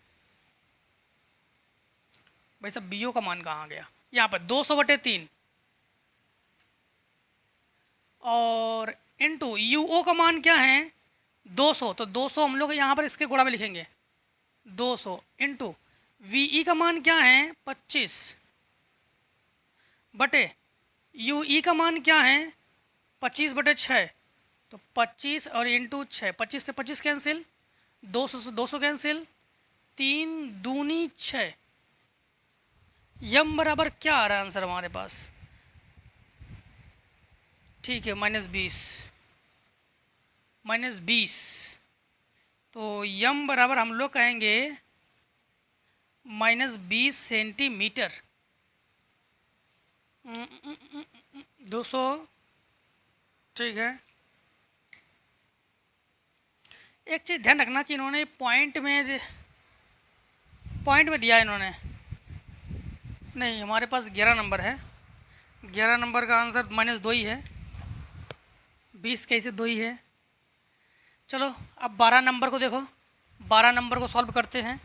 भाई साहब बी ओ का मान कहाँ गया, यहाँ पर 200/3 और इंटू यू ओ का मान क्या है 200, तो 200 हम लोग यहाँ पर इसके गुणा में लिखेंगे, 200 इंटू वी ई का मान क्या है 25 बटे यू ई का मान क्या है 25/6, तो 25 और इंटू 6, 25 से 25 कैंसिल, 200 से 200 कैंसिल, 3 दूनी 6, यम बराबर क्या आ रहा है आंसर हमारे पास, ठीक है -20, तो यम बराबर हम लोग कहेंगे -20 सेंटीमीटर, 200, ठीक है। एक चीज़ ध्यान रखना कि इन्होंने पॉइंट में दिया है इन्होंने, नहीं हमारे पास 11 नंबर है, 11 नंबर का आंसर -2 ही है, 20 कैसे 2 ही है। चलो अब 12 नंबर को देखो, 12 नंबर को सॉल्व करते हैं।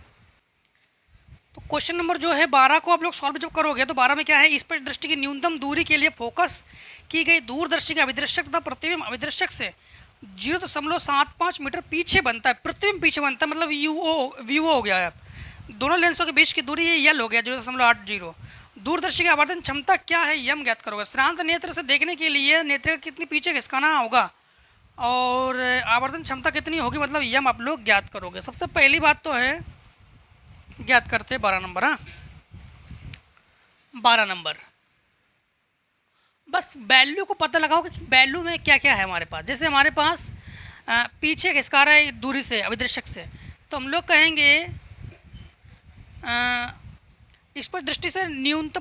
तो क्वेश्चन नंबर जो है 12 को आप लोग सॉल्व जब करोगे तो 12 में क्या है, स्पष्ट दृष्टि की न्यूनतम दूरी के लिए फोकस की गई दूरदर्शी का अभिदृश्यक तथा प्रतिबिंब अभिदृश्यक से 0.75 मीटर पीछे बनता है, प्रतिबिंब पीछे बनता है, मतलब वीओ हो गया है। दोनों लेंसों के बीच की दूरी ये यल हो गया 0.80। दूरदर्शी की आवर्धन क्षमता क्या है, यम ज्ञात करोगे। श्रांत नेत्र से देखने के लिए नेत्र कितनी पीछे खिसकाना होगा और आवर्धन क्षमता कितनी होगी, मतलब यम आप लोग ज्ञात करोगे। सबसे पहली बात तो है ज्ञात करते 12 नंबर। हाँ 12 नंबर, बस वैल्यू को पता लगाओ कि वैल्यू में क्या क्या है हमारे पास। जैसे हमारे पास पीछे खिसका रहा है दूरी से अभिदृश्यक से, तो हम लोग कहेंगे इस पर दृष्टि से न्यूनतम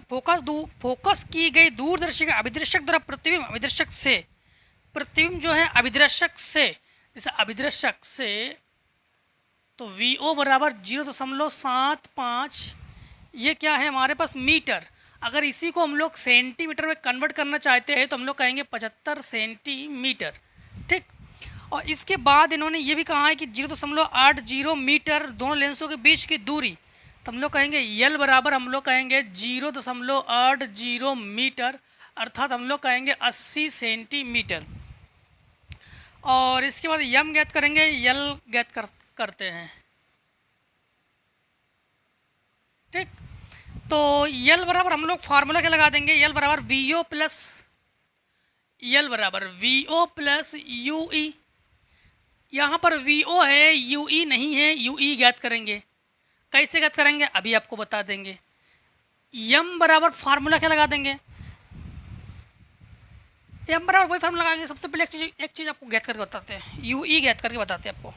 फोकस की गई दूरदर्शी का अभिदृश्यक द्वारा प्रतिबिंब जो है अभिदृश्यक से, जैसे अभिदृश्यक से, तो VO बराबर 0.75, ये क्या है हमारे पास मीटर। अगर इसी को हम लोग सेंटीमीटर में कन्वर्ट करना चाहते हैं तो हम लोग कहेंगे 75 सेंटीमीटर, ठीक। और इसके बाद इन्होंने ये भी कहा है कि 0.80 मीटर दोनों लेंसों के बीच की दूरी, तो हम लोग कहेंगे L बराबर हम लोग कहेंगे 0.80 मीटर, अर्थात हम लोग कहेंगे 80 सेंटीमीटर। और इसके बाद यम ज्ञात करेंगे, L ज्ञात करते हैं, ठीक। तो L बराबर हम लोग फार्मूला क्या लगा देंगे, L बराबर VO प्लस UE। यहाँ पर VO है, UE नहीं है, UE ज्ञात करेंगे। कैसे ज्ञात करेंगे अभी आपको बता देंगे। M बराबर फार्मूला क्या लगा देंगे, M बराबर वही फार्मूला लगाएंगे। सबसे पहले एक चीज़ आपको ज्ञात करके बताते हैं, UE ज्ञात करके बताते हैं आपको।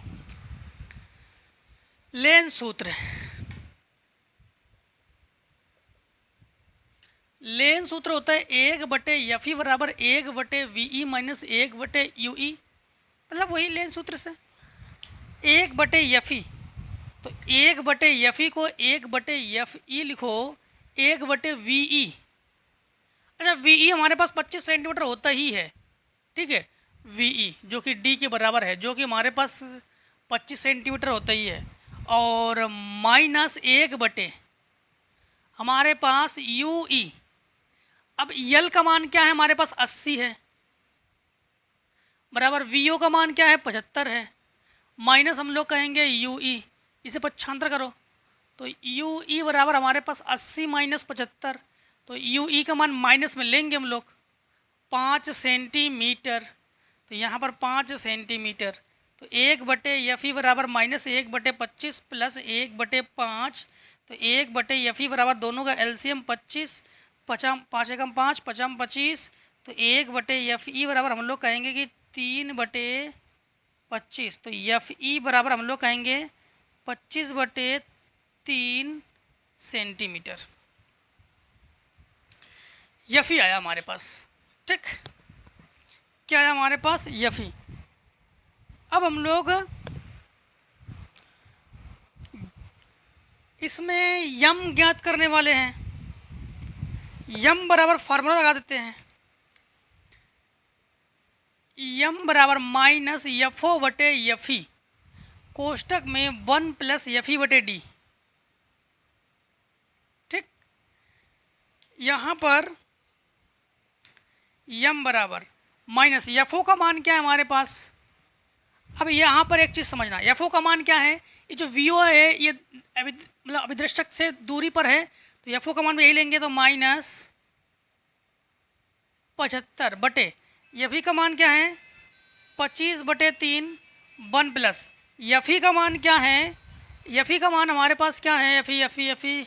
लेंस सूत्र होता है 1/FE बराबर 1/VE माइनस 1/UE, मतलब वही लेंस सूत्र से 1/FE। तो 1/FE को 1/FE लिखो 1/VE। अच्छा, VE हमारे पास 25 सेंटीमीटर होता ही है, ठीक है। VE जो कि D के बराबर है, जो कि हमारे पास 25 सेंटीमीटर होता ही है, और माइनस 1/ हमारे पास UE। अब L का मान क्या है हमारे पास 80 है, बराबर VO का मान क्या है 75 है, माइनस हम लोग कहेंगे UE। इसे पक्षांतर करो तो UE बराबर हमारे पास 80 माइनस 75, तो UE का मान माइनस में लेंगे हम लोग 5 सेंटीमीटर। तो यहाँ पर 5 सेंटीमीटर, तो 1/FE बराबर माइनस 1/25 प्लस 1/5, तो 1/FE बराबर दोनों का LCM 25, 5 एकम 5, 5 25, तो 1/FE बराबर हम लोग कहेंगे कि 3/25, तो FE बराबर हम लोग कहेंगे 25/3 सेंटीमीटर। FE आया हमारे पास, ठीक। क्या आया हमारे पास, FE। अब हम लोग इसमें यम ज्ञात करने वाले हैं। यम बराबर फार्मूला लगा देते हैं, यम बराबर माइनस FO/FE कोष्टक में 1 प्लस FE/D, ठीक। यहाँ पर यम बराबर माइनस FO का मान क्या है हमारे पास। अब यहाँ पर एक चीज़ समझना, FO का मान क्या है, ये जो VO है ये मतलब अभिदृश्यक से दूरी पर है, तो FO का मान यही लेंगे, तो माइनस 75 FE का मान क्या है 25/3 1 प्लस FE का मान क्या है, FE का मान हमारे पास क्या है, FE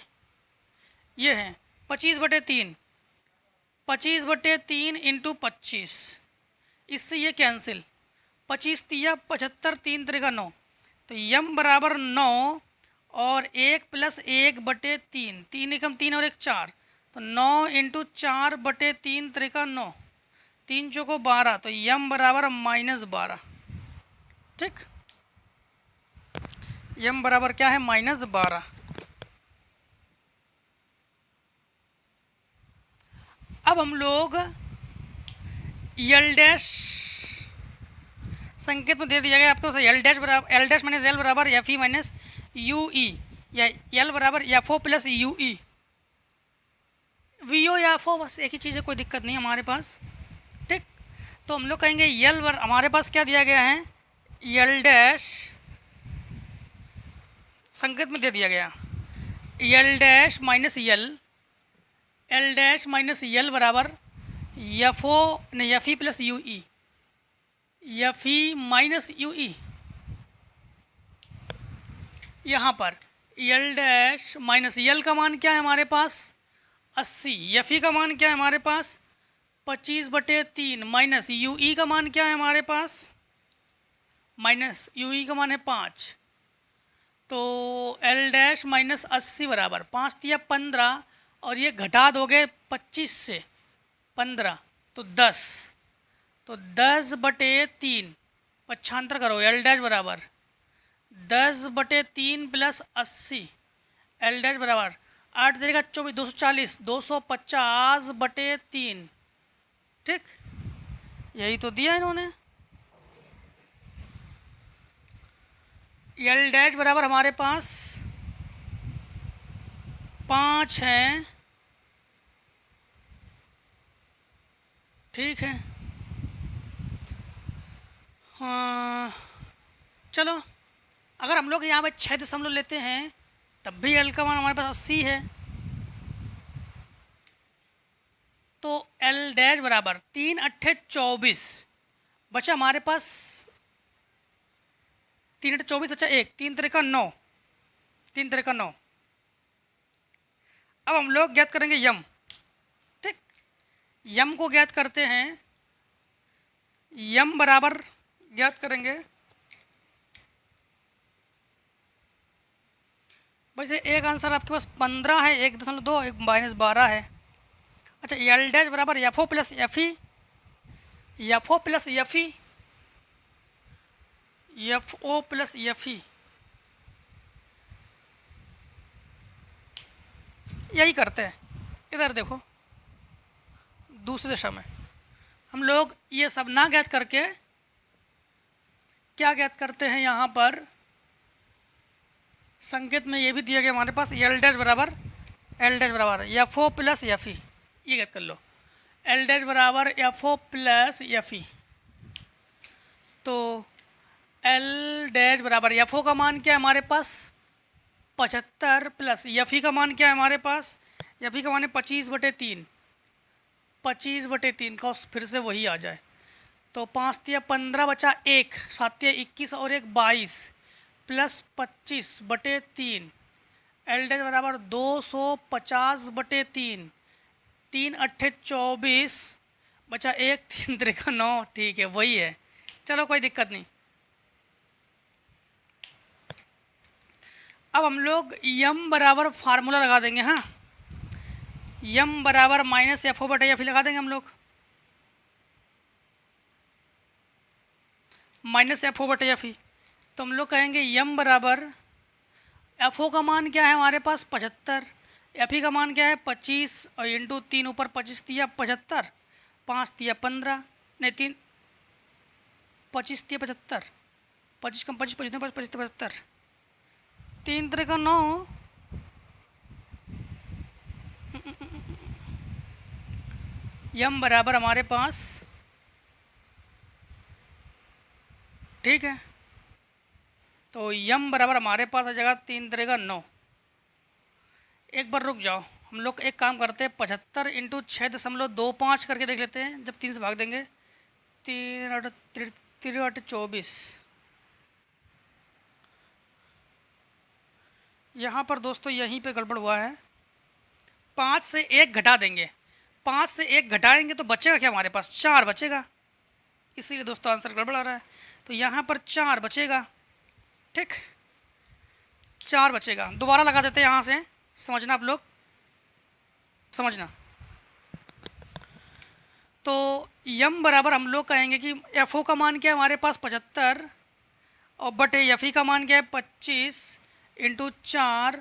ये है 25/3 इंटू 25, इससे ये कैंसिल, 25 तिया 75, 3 त्रिका 9, तो यम बराबर 9 और 1 प्लस 1/3, 3 एकम 3 और 1 4, तो 9 इंटू 4/3 त्रिका 9, 3 चौको 12, तो यम बराबर -12, ठीक। यम बराबर क्या है -12। अब हम लोग L डैश संकेत में दे दिया गया आपको, L डैश माइनस L बराबर FE माइनस UE, या L बराबर FO प्लस UE। VO या FO बस एक ही चीज़ है, कोई दिक्कत नहीं हमारे पास, ठीक। तो हम लोग कहेंगे L हमारे पास क्या दिया गया है, L डैश संकेत में दे दिया गया, L डैश माइनस L बराबर FE plus UE, FE minus UE। यहाँ पर L डैश माइनस L का मान क्या है हमारे पास 80, FE का मान क्या है हमारे पास 25/3, माइनस UE का मान क्या है हमारे पास, माइनस UE का मान है 5, तो एल डैश माइनस 80 बराबर 5×3 = 15 और ये घटा दोगे 25 से 15 तो 10, तो 10/3 पक्षांतर करो एल डैश बराबर 10/3 + 80 एल डैश बराबर 8 देगा 24 240 250/3। ठीक, यही तो दिया इन्होंने। एल डैश बराबर हमारे पास 5 है। ठीक है, हाँ चलो, अगर हम लोग यहाँ पे 6 दशमलव लेते हैं तब भी एल का मान हमारे पास 80 है। तो एल डैश बराबर 3×8 = 24 बचा हमारे पास 3×8 = 24 बचा 1, 3×3 = 9, 3×3 = 9। अब हम लोग ज्ञात करेंगे यम। ठीक, यम को ज्ञात करते हैं। यम बराबर ज्ञात करेंगे, वैसे एक आंसर आपके पास 15 है, 1.2, एक -12 है। अच्छा, एल डैश बराबर F O plus F E, F O plus F E, F O plus F E, यही करते हैं। इधर देखो, दूसरी दिशा में हम लोग ये सब ना ज्ञात करके क्या ज्ञात करते हैं, यहाँ पर संकेत में ये भी दिया गया हमारे पास एल डैश बराबर F O plus F E, ये ज्ञात कर लो। एल डैश बराबर F O plus F E, तो एल डैश बराबर एफ ओ का मान क्या है हमारे पास 75 प्लस एफ ई का मान क्या है हमारे पास, एफ ई का मान है 25/3, 25/3 का फिर से वही आ जाए तो 5×3 = 15 बचा 1, 7×3 = 21 और 1 22 प्लस 25/3 एल डैश बराबर 250/3, 3×8 = 24 बचा 1, 3×3 = 9। ठीक है, वही है, चलो कोई दिक्कत नहीं। अब हम लोग यम बराबर फार्मूला लगा देंगे। हाँ, यम बराबर -FO/F लगा देंगे हम लोग, -FO/F। तो हम लोग कहेंगे यम बराबर FO का मान क्या है हमारे पास 75, FE का मान क्या है 25 और इंटू 3 ऊपर 25×3 = 75, 5×3 = 15, नहीं 3 25×3 = 75, 25 कम 25 25 25 75, 3×3 = 9, यम बराबर हमारे पास। ठीक है, तो यम बराबर हमारे पास आ जाएगा 3×3 = 9। एक बार रुक जाओ, हम लोग एक काम करते हैं 75 × 6.25 करके देख लेते हैं। जब 3 से भाग देंगे 3×8 = 24। यहाँ पर दोस्तों यहीं पे गड़बड़ हुआ है, 5 से 1 घटा देंगे, 5 से 1 घटाएंगे तो बचेगा क्या हमारे पास 4 बचेगा, इसीलिए दोस्तों आंसर गड़बड़ आ रहा है। तो यहाँ पर 4 बचेगा। ठीक, 4 बचेगा। दोबारा लगा देते हैं यहाँ से, समझना आप लोग, समझना। तो यम बराबर हम लोग कहेंगे कि एफ ओ का मान क्या है हमारे पास 75 और बटे एफ ई का मान क्या है 25 × 4,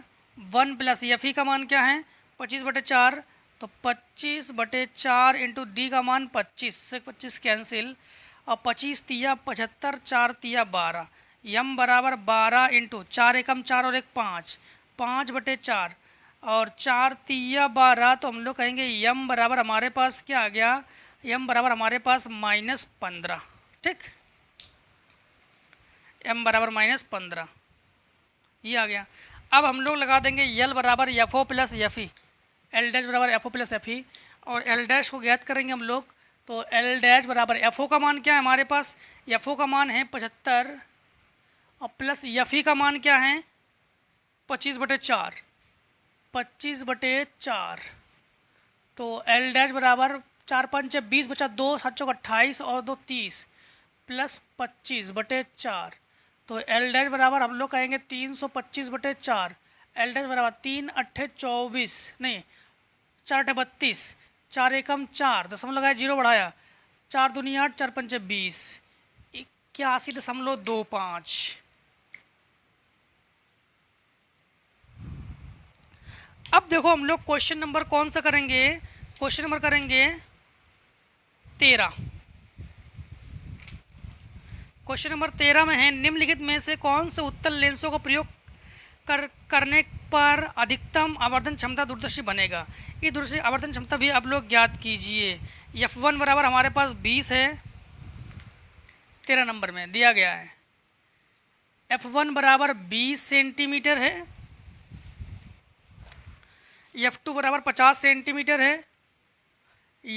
1 प्लस एफ ई का मान क्या है 25/4, तो 25/4 इंटू डी का मान 25 से 25 कैंसिल और 25×3 = 75, 4×3 = 12, यम बराबर 12 इंटू 4 एकम 4 और 1 5, 5/4 और 4×3 = 12। तो हम लोग कहेंगे यम बराबर हमारे पास क्या आ गया, यम बराबर हमारे पास -15। ठीक, एम बराबर -15 ये आ गया। अब हम लोग लगा देंगे यल बराबर F O plus F E, L dash बराबर F O plus F E, और एल डैश को ज्ञात करेंगे हम लोग। तो एल डैश बराबर एफ ओ का मान क्या है हमारे पास, एफ ओ का मान है 75 और प्लस एफ ई का मान क्या है 25/4, 25/4। तो एल डैश बराबर 4×5 = 20 बचा 2, 7 × 28 और 2 30 प्लस 25/4, तो एल डैश बराबर हम लोग कहेंगे 325/4। एल डैश बराबर 3 अट्ठे 24, नहीं 4 अट्ठे 32, 4 एकम 4, दशमलव लगाया, जीरो बढ़ाया, 4 दूनी 8, 4 पंचे 20, 81.25। अब देखो हम लोग क्वेश्चन नंबर कौन सा करेंगे, क्वेश्चन नंबर करेंगे 13। क्वेश्चन नंबर 13 में है, निम्नलिखित में से कौन से उत्तल लेंसों का प्रयोग करने पर अधिकतम आवर्धन क्षमता दूरदर्शी बनेगा। ये दूरदर्शी आवर्धन क्षमता भी आप लोग ज्ञात कीजिए। F1 बराबर हमारे पास 20 है, 13 नंबर में दिया गया है। F1 बराबर 20 सेंटीमीटर है, F2 बराबर 50 सेंटीमीटर है,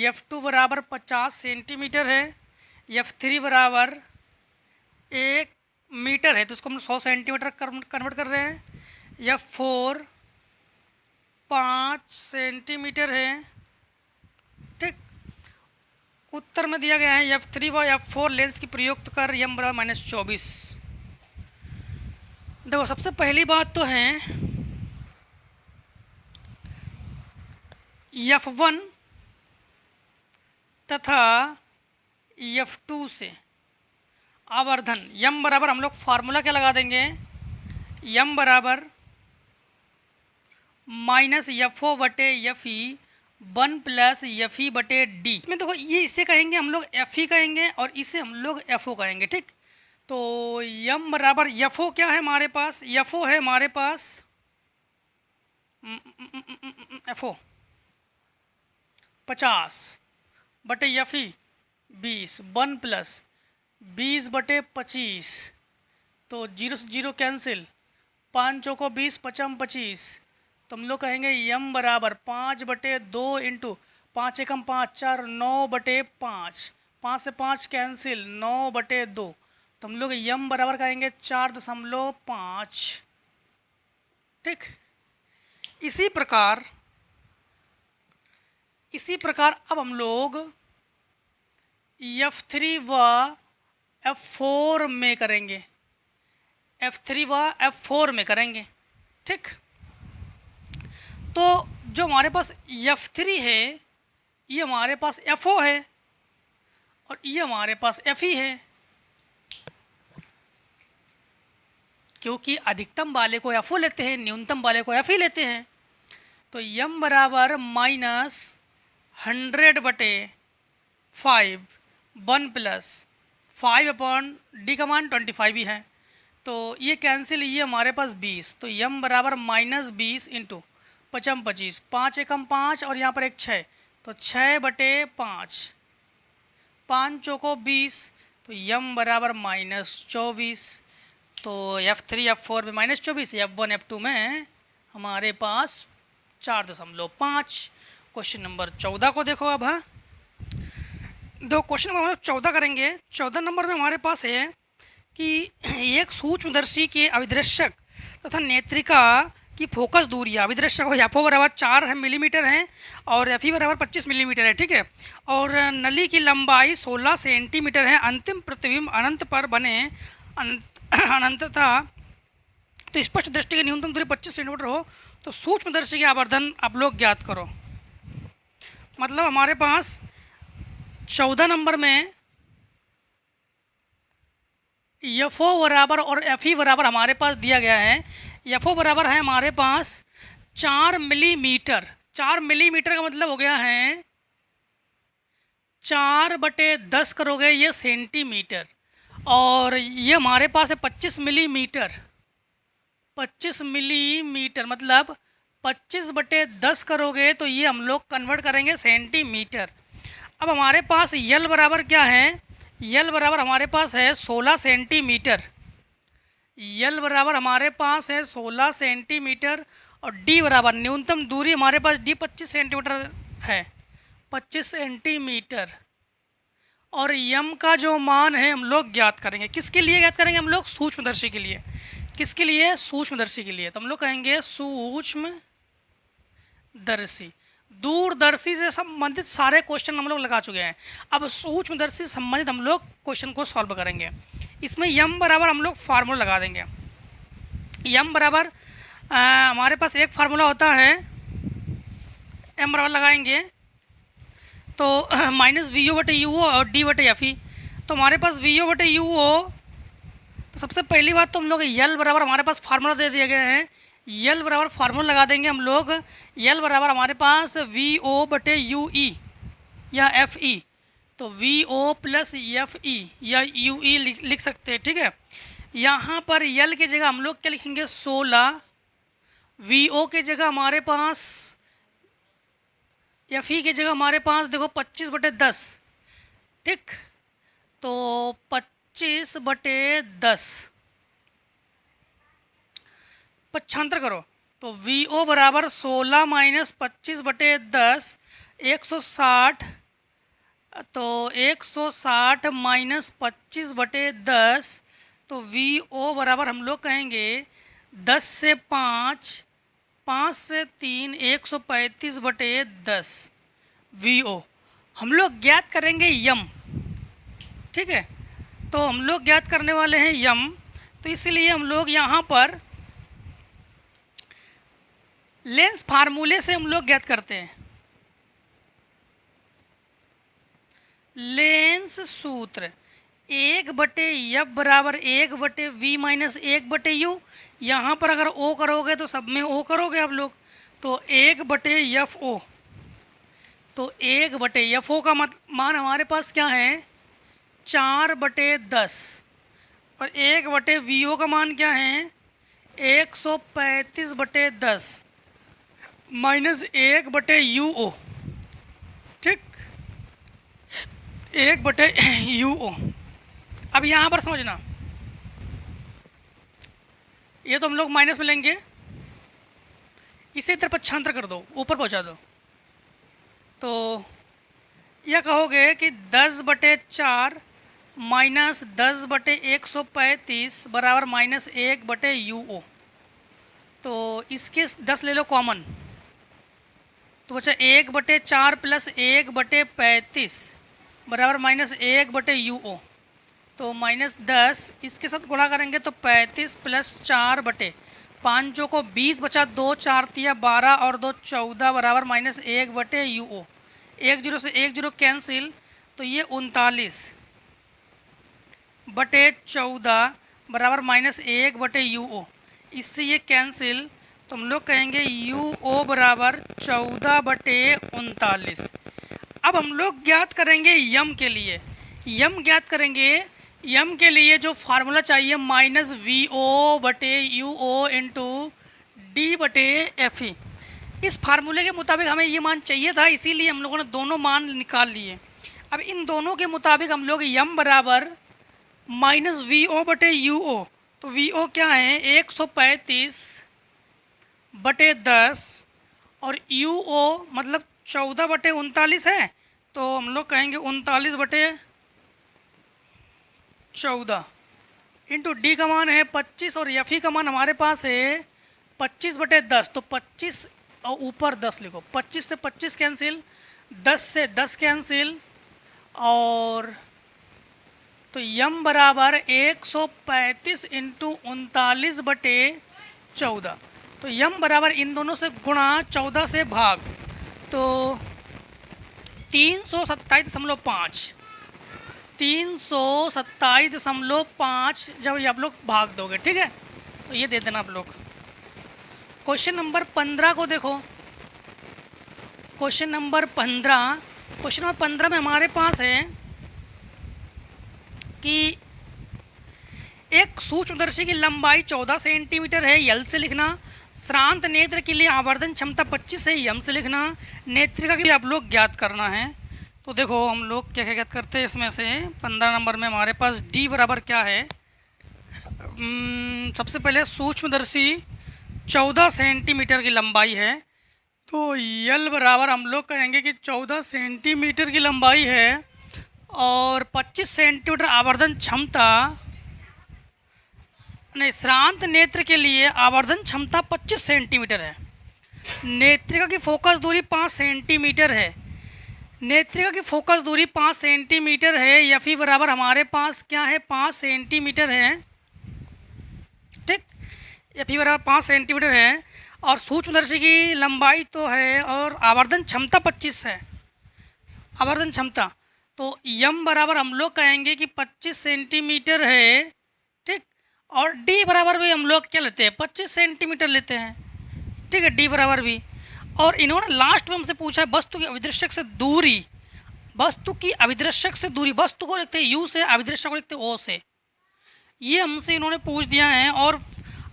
F2 बराबर 50 सेंटीमीटर है, F3 बराबर 1 मीटर है, तो इसको हम 100 सेंटीमीटर कन्वर्ट कर रहे हैं। F4 5 सेंटीमीटर है, ठीक। उत्तर में दिया गया है F3 व F4 लेंस की प्रयुक्त कर m बराबर -24। देखो सबसे पहली बात तो है F1 तथा F2 से आवर्धन m बराबर हम लोग फार्मूला क्या लगा देंगे, m बराबर -FO/FE 1 + FE/D। इसमें देखो ये इसे कहेंगे हम लोग FE कहेंगे और इसे हम लोग FO कहेंगे, ठीक। तो m बराबर FO क्या है हमारे पास, FO है हमारे पास FO 50/FE 20, 1 + 20/25, तो 0 से 0 कैंसिल, 5 चौको 20, 55 25, तो हम लोग कहेंगे m बराबर 5/2 इंटू 5 एकम 5, 4 9/5, 5 से 5 कैंसिल, 9/2, तो हम लोग m बराबर कहेंगे 4.5, ठीक। इसी प्रकार अब हम लोग F3 व F4 में करेंगे, F3 व F4 में करेंगे, ठीक। तो जो हमारे पास F3 है ये हमारे पास FO है और ये हमारे पास FE है, क्योंकि अधिकतम वाले को FO लेते हैं, न्यूनतम वाले को FE लेते हैं। तो m बराबर -100/5 1 + 5/D का मान 25 ही है, तो ये कैंसिल, ये हमारे पास 20, तो m बराबर -20 इंटू 55 25, 5 एकम 5 और यहाँ पर एक 6, तो 6/5, 5 चौको 20, तो m बराबर -24। तो F3 F4 में -24, F1 F2 में हमारे पास 4.5। क्वेश्चन नंबर 14 को देखो अब। हाँ, दो क्वेश्चन नंबर हम लोग 14 करेंगे। 14 नंबर में हमारे पास है कि एक सूक्ष्मदर्शी के अभिदृश्यक तथा नेत्रिका की फोकस दूरी, अभिदृश्यक हो FO बराबर 4 मिलीमीटर है और FE बराबर 25 मिलीमीटर है, ठीक है। और नली की लंबाई 16 सेंटीमीटर है। अंतिम प्रतिबिंब अनंत पर बने अनंतता, तो स्पष्ट दृष्टि की न्यूनतम दूरी 25 सेंटीमीटर हो तो सूक्ष्मदर्शी के आवर्धन आप लोग ज्ञात करो। मतलब हमारे पास 14 नंबर में FO बराबर और FE बराबर हमारे पास दिया गया है। FO बराबर है हमारे पास 4 मिलीमीटर। 4 मिलीमीटर का मतलब हो गया है 4/10 करोगे ये सेंटीमीटर, और ये हमारे पास है 25 मिलीमीटर। 25 मिलीमीटर मतलब 25/10 करोगे तो ये हम लोग कन्वर्ट करेंगे सेंटीमीटर। अब हमारे पास यल बराबर क्या है, यल बराबर हमारे पास है 16 सेंटीमीटर। यल बराबर हमारे पास है 16 सेंटीमीटर और डी बराबर न्यूनतम दूरी हमारे पास डी 25 सेंटीमीटर है, 25 सेंटीमीटर। और यम का जो मान है हम लोग ज्ञात करेंगे। किसके लिए ज्ञात करेंगे हम लोग, सूक्ष्मदर्शी के लिए। किसके लिए, सूक्ष्मदर्शी के लिए। तो हम लोग कहेंगे सूक्ष्मदर्शी दूरदर्शी से संबंधित सारे क्वेश्चन हम लोग लगा चुके हैं। अब सूक्ष्मदर्शी से संबंधित हम लोग क्वेश्चन को सॉल्व करेंगे। इसमें यम बराबर हम लोग फार्मूला लगा देंगे। यम बराबर हमारे पास एक फार्मूला होता है, एम बराबर लगाएंगे तो माइनस वी ओ बटे यू ओ और डी बटे एफ ई। तो हमारे पास वी ओ बटे यू ओ, तो सबसे पहली बात तो हम लोग यल बराबर हमारे पास फार्मूला दे दिए गए हैं, यल बराबर फार्मूला लगा देंगे हम लोग। यल बराबर हमारे पास वी ओ बटे यू ई या एफ ई, तो V O plus F E या यू ई लिख सकते हैं, ठीक है। यहाँ पर यल की जगह हम लोग क्या लिखेंगे 16, वी ओ की जगह हमारे पास, एफ ई की जगह हमारे पास देखो 25 बटे 10, ठीक। तो 25 बटे 10 पक्षांतर करो, तो वी ओ बराबर 16 माइनस 25 बटे 10 160, तो 160 माइनस 25 बटे 10, तो वी ओ बराबर हम लोग कहेंगे 10 से 5, 5 से 3 135 बटे 10 वी ओ। हम लोग ज्ञात करेंगे यम, ठीक है। तो हम लोग ज्ञात करने वाले हैं यम, तो इसलिए हम लोग यहाँ पर लेंस फार्मूले से हम लोग ज्ञात करते हैं। लेंस सूत्र 1 बटे एफ बराबर 1 बटे वी माइनस 1 बटे यू। यहाँ पर अगर ओ करोगे तो सब में ओ करोगे आप लोग, तो 1 बटे एफ ओ, तो 1 बटे एफ ओ का मान हमारे पास क्या है 4 बटे 10, और 1 बटे वी ओ का मान क्या है 135 बटे 10 माइनस 1 बटे यू ओ, ठीक, 1 बटे यू ओ। अब यहाँ पर समझना, ये तो हम लोग माइनस में लेंगे, इसे इधर पक्षांतर कर दो, ऊपर पहुँचा दो, तो यह कहोगे कि 10 बटे 4 माइनस 10 बटे 135 बराबर माइनस 1 बटे यू ओ। तो इसके 10 ले लो कॉमन, तो बचा 1 बटे 4 प्लस 1 बटे 35 बराबर माइनस 1 बटे यू ओ। तो माइनस 10 इसके साथ गुणा करेंगे तो 35 प्लस 4 बटे 5 जो को 20 बचा, 2 4 तिया 12 और 2 14 बराबर माइनस 1 बटे यू ओ। 1 जीरो से 1 जीरो कैंसिल, तो ये 39 बटे 14 बराबर माइनस 1 बटे यू ओ। इससे ये कैंसिल, तो हम लोग कहेंगे यू ओ बराबर 14 बटे 39। अब हम लोग ज्ञात करेंगे यम के लिए, यम ज्ञात करेंगे। यम के लिए जो फार्मूला चाहिए माइनस वी ओ बटे यू ओ इंटू डी बटे एफ ई। इस फार्मूले के मुताबिक हमें ये मान चाहिए था, इसीलिए हम लोगों ने दोनों मान निकाल लिए। अब इन दोनों के मुताबिक हम लोग यम बराबर माइनस वी ओ बटे यू ओ, तो वी ओ क्या है 135 बटे 10 और यू ओ मतलब 14 बटे 39 है, तो हम लोग कहेंगे 39 बटे 14 इंटू डी का मान है 25 और एफ ई का मान हमारे पास है 25 बटे 10, तो 25 और ऊपर 10 लिखो, 25 से 25 कैंसिल, 10 से 10 कैंसिल, और तो यम बराबर 135 इंटू 39 बटे 14। तो यम बराबर इन दोनों से गुणा 14 से भाग, तो 327.5 327.5 जब ये आप लोग भाग दोगे, ठीक है, तो ये दे देना आप लोग। क्वेश्चन नंबर 15 को देखो, क्वेश्चन नंबर 15 में हमारे पास है कि एक सूक्ष्मदर्शी की लंबाई 14 सेंटीमीटर है, यल से लिखना। श्रांत नेत्र के लिए आवर्धन क्षमता 25 है, यम से लिखना। नेत्रिका के लिए आप लोग ज्ञात करना है। तो देखो हम लोग क्या क्या ज्ञात करते हैं इसमें से। 15 नंबर में हमारे पास डी बराबर क्या है, सबसे पहले सूक्ष्मदर्शी 14 सेंटीमीटर की लंबाई है, तो यल बराबर हम लोग कहेंगे कि 14 सेंटीमीटर की लंबाई है और 25 सेंटीमीटर आवर्धन क्षमता, नहीं, श्रांत नेत्र के लिए आवर्धन क्षमता 25 सेंटीमीटर है। नेत्रिका की फोकस दूरी 5 सेंटीमीटर है। नेत्रिका की फोकस दूरी 5 सेंटीमीटर है। यफी बराबर हमारे पास क्या है, 5 सेंटीमीटर है। ठीक, यफी बराबर 5 सेंटीमीटर है और सूक्ष्मदर्शी की लंबाई तो है और आवर्धन क्षमता 25 है। आवर्धन क्षमता तो यम बराबर हम लोग कहेंगे कि 25 सेंटीमीटर है। ठीक, और डी बराबर भी हम लोग क्या लेते हैं, 25 सेंटीमीटर लेते हैं। ठीक है, डी बराबर भी। और इन्होंने लास्ट में हमसे पूछा है वस्तु की अभिदृश्यक से दूरी। वस्तु की अभिदृश्यक से दूरी, वस्तु को लिखते हैं यू से, अभिदृश्यक को लिखते हैं ओ से। ये हमसे इन्होंने पूछ दिया है। और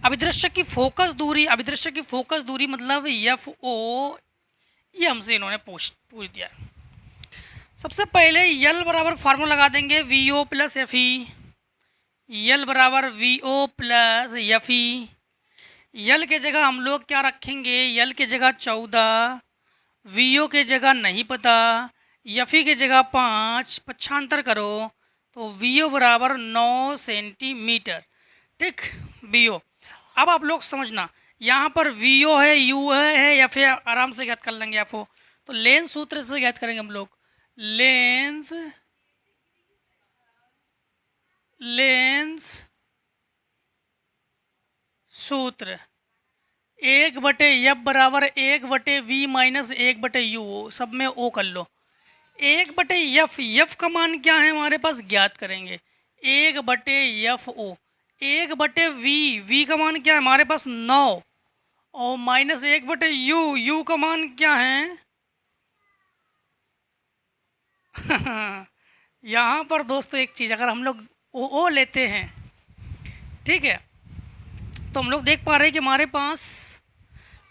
अभिदृश्यक की फोकस दूरी, अभिदृश्यक की फोकस दूरी मतलब एफ ओ, ये हमसे इन्होंने पूछ दिया है। सबसे पहले यल बराबर फार्मूला लगा देंगे V O plus F E. L बराबर V O plus F E. L के जगह हम लोग क्या रखेंगे, यल के जगह 14, वी ओ के जगह नहीं पता, एफ ई के जगह 5, पक्षांतर करो तो वी ओ बराबर 9 सेंटीमीटर। ठीक, वी ओ। अब आप लोग समझना, यहाँ पर वी ओ है, यू है, या फिर आराम से ज्ञात कर लेंगे एफ ओ। तो लेंस सूत्र से ज्ञात करेंगे हम लोग। लेंस सूत्र 1/F बराबर 1/V माइनस 1/U, सब में O कर लो। 1/F, F का मान क्या है हमारे पास, ज्ञात करेंगे 1/FO। 1/V, V का मान क्या है हमारे पास 9, और माइनस 1/U, U का मान क्या है यहाँ पर दोस्तों एक चीज़, अगर हम लोग ओ लेते हैं, ठीक है, तो हम लोग देख पा रहे हैं कि हमारे पास,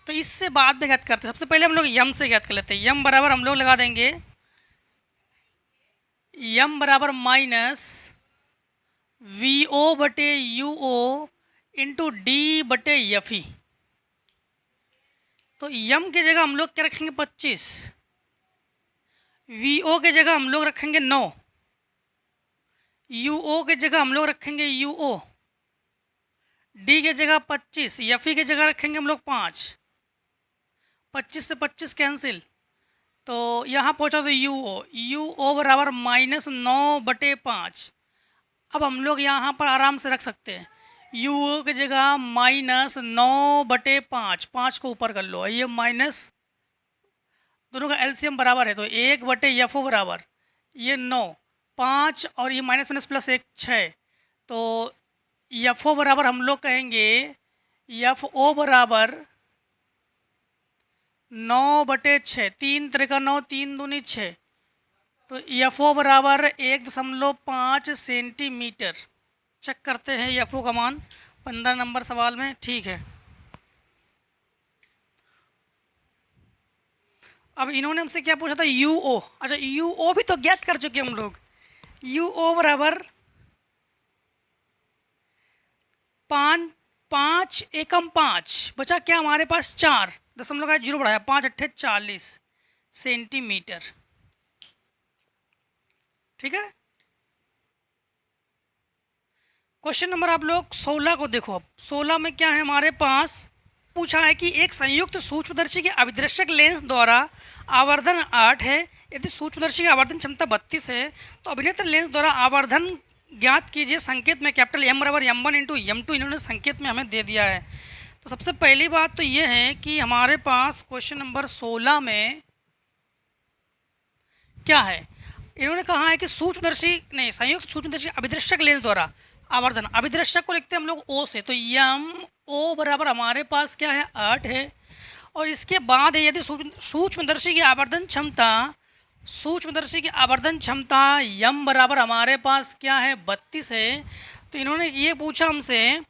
तो इससे बाद में ज्ञात करते हैं। सबसे पहले हम लोग यम से ज्ञात कर लेते हैं। यम बराबर हम लोग लगा देंगे, यम बराबर माइनस वी ओ बटे यू ओ इंटू डी बटे एफ ई। तो यम के जगह हम लोग क्या रखेंगे 25, वी ओ के जगह हम लोग रखेंगे 9, यू ओ के जगह हम लोग रखेंगे यू ओ, डी के जगह 25, एफ ई के जगह रखेंगे हम लोग 5। 25 से 25 कैंसिल, तो यहाँ पहुँचा तो यू ओ बराबर -9/5। अब हम लोग यहाँ पर आराम से रख सकते हैं, यू ओ की जगह -9/5, 5 को ऊपर कर लो, ये माइनस, दोनों का एलसीएम बराबर है तो 1/एफ ओ बराबर ये 9, 5 और ये माइनस माइनस प्लस 1 6। तो एफ ओ बराबर हम लोग कहेंगे, एफ ओ बराबर 9/6, 3 त्रिका 9, 3 दूनी 6, तो एफ ओ बराबर 1.5 सेंटीमीटर। चेक करते हैं एफ ओ का मान 15 नंबर सवाल में। ठीक है, अब इन्होंने हमसे क्या पूछा था, यू ओ। अच्छा, यू ओ भी तो ज्ञात कर चुके हम लोग। यू ओ बराबर 5 एकम 5, बचा क्या हमारे पास 4, दशमलव का 0 बढ़ाया, 5 × 8 = 40 सेंटीमीटर। ठीक है, क्वेश्चन नंबर आप लोग 16 को देखो। अब 16 में क्या है हमारे पास, पूछा है कि एक संयुक्त सूक्ष्मदर्शी के अभिदृश्यक लेंस द्वारा आवर्धन 8 है। यदि सूक्ष्मदर्शी की आवर्धन क्षमता 32 है तो अभिनेत्र लेंस द्वारा आवर्धन ज्ञात कीजिए। संकेत में कैपिटल एम बराबर m1 × m2 इन्होंने संकेत में हमें दे दिया है। तो सबसे पहली बात तो ये है कि हमारे पास क्वेश्चन नंबर 16 में क्या है, इन्होंने कहा है कि संयुक्त सूक्ष्मदर्शी अभिदृश्यक लेंस द्वारा आवर्धन, अभिदृश्यक को लिखते हैं हम लोग ओ से, तो यम ओ बराबर हमारे पास क्या है 8 है। और इसके बाद है यदि सूक्ष्मदर्शी की आवर्धन क्षमता यम बराबर हमारे पास क्या है 32 है। तो इन्होंने ये पूछा हमसे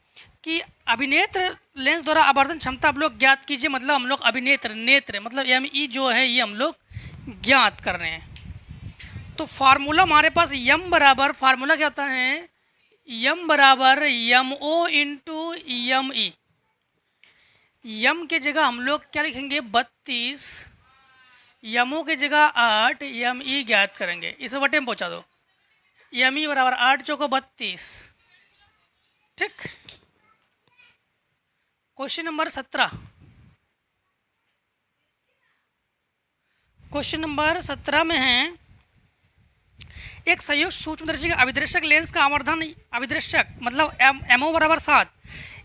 कि अभिनेत्र लेंस द्वारा आवर्धन क्षमता आप लोग ज्ञात कीजिए। मतलब हम लोग नेत्र मतलब एम ई जो है ये हम लोग ज्ञात कर रहे हैं। तो फार्मूला हमारे पास यम बराबर, फार्मूला क्या होता है, यम बराबर यम ओ इंटू यम ई। यम के जगह हम लोग क्या लिखेंगे 32, यमओ के जगह 8, यम ई ज्ञात करेंगे, इसे बटे में पहुँचा दो। यम ई बराबर 8 चौको 32। ठीक, क्वेश्चन नंबर 17, क्वेश्चन नंबर 17 में है, एक संयुक्त सूक्ष्मदर्शी का अभिदर्शक लेंस का आवर्धन, अभिदर्शक मतलब एमओ बराबर 7,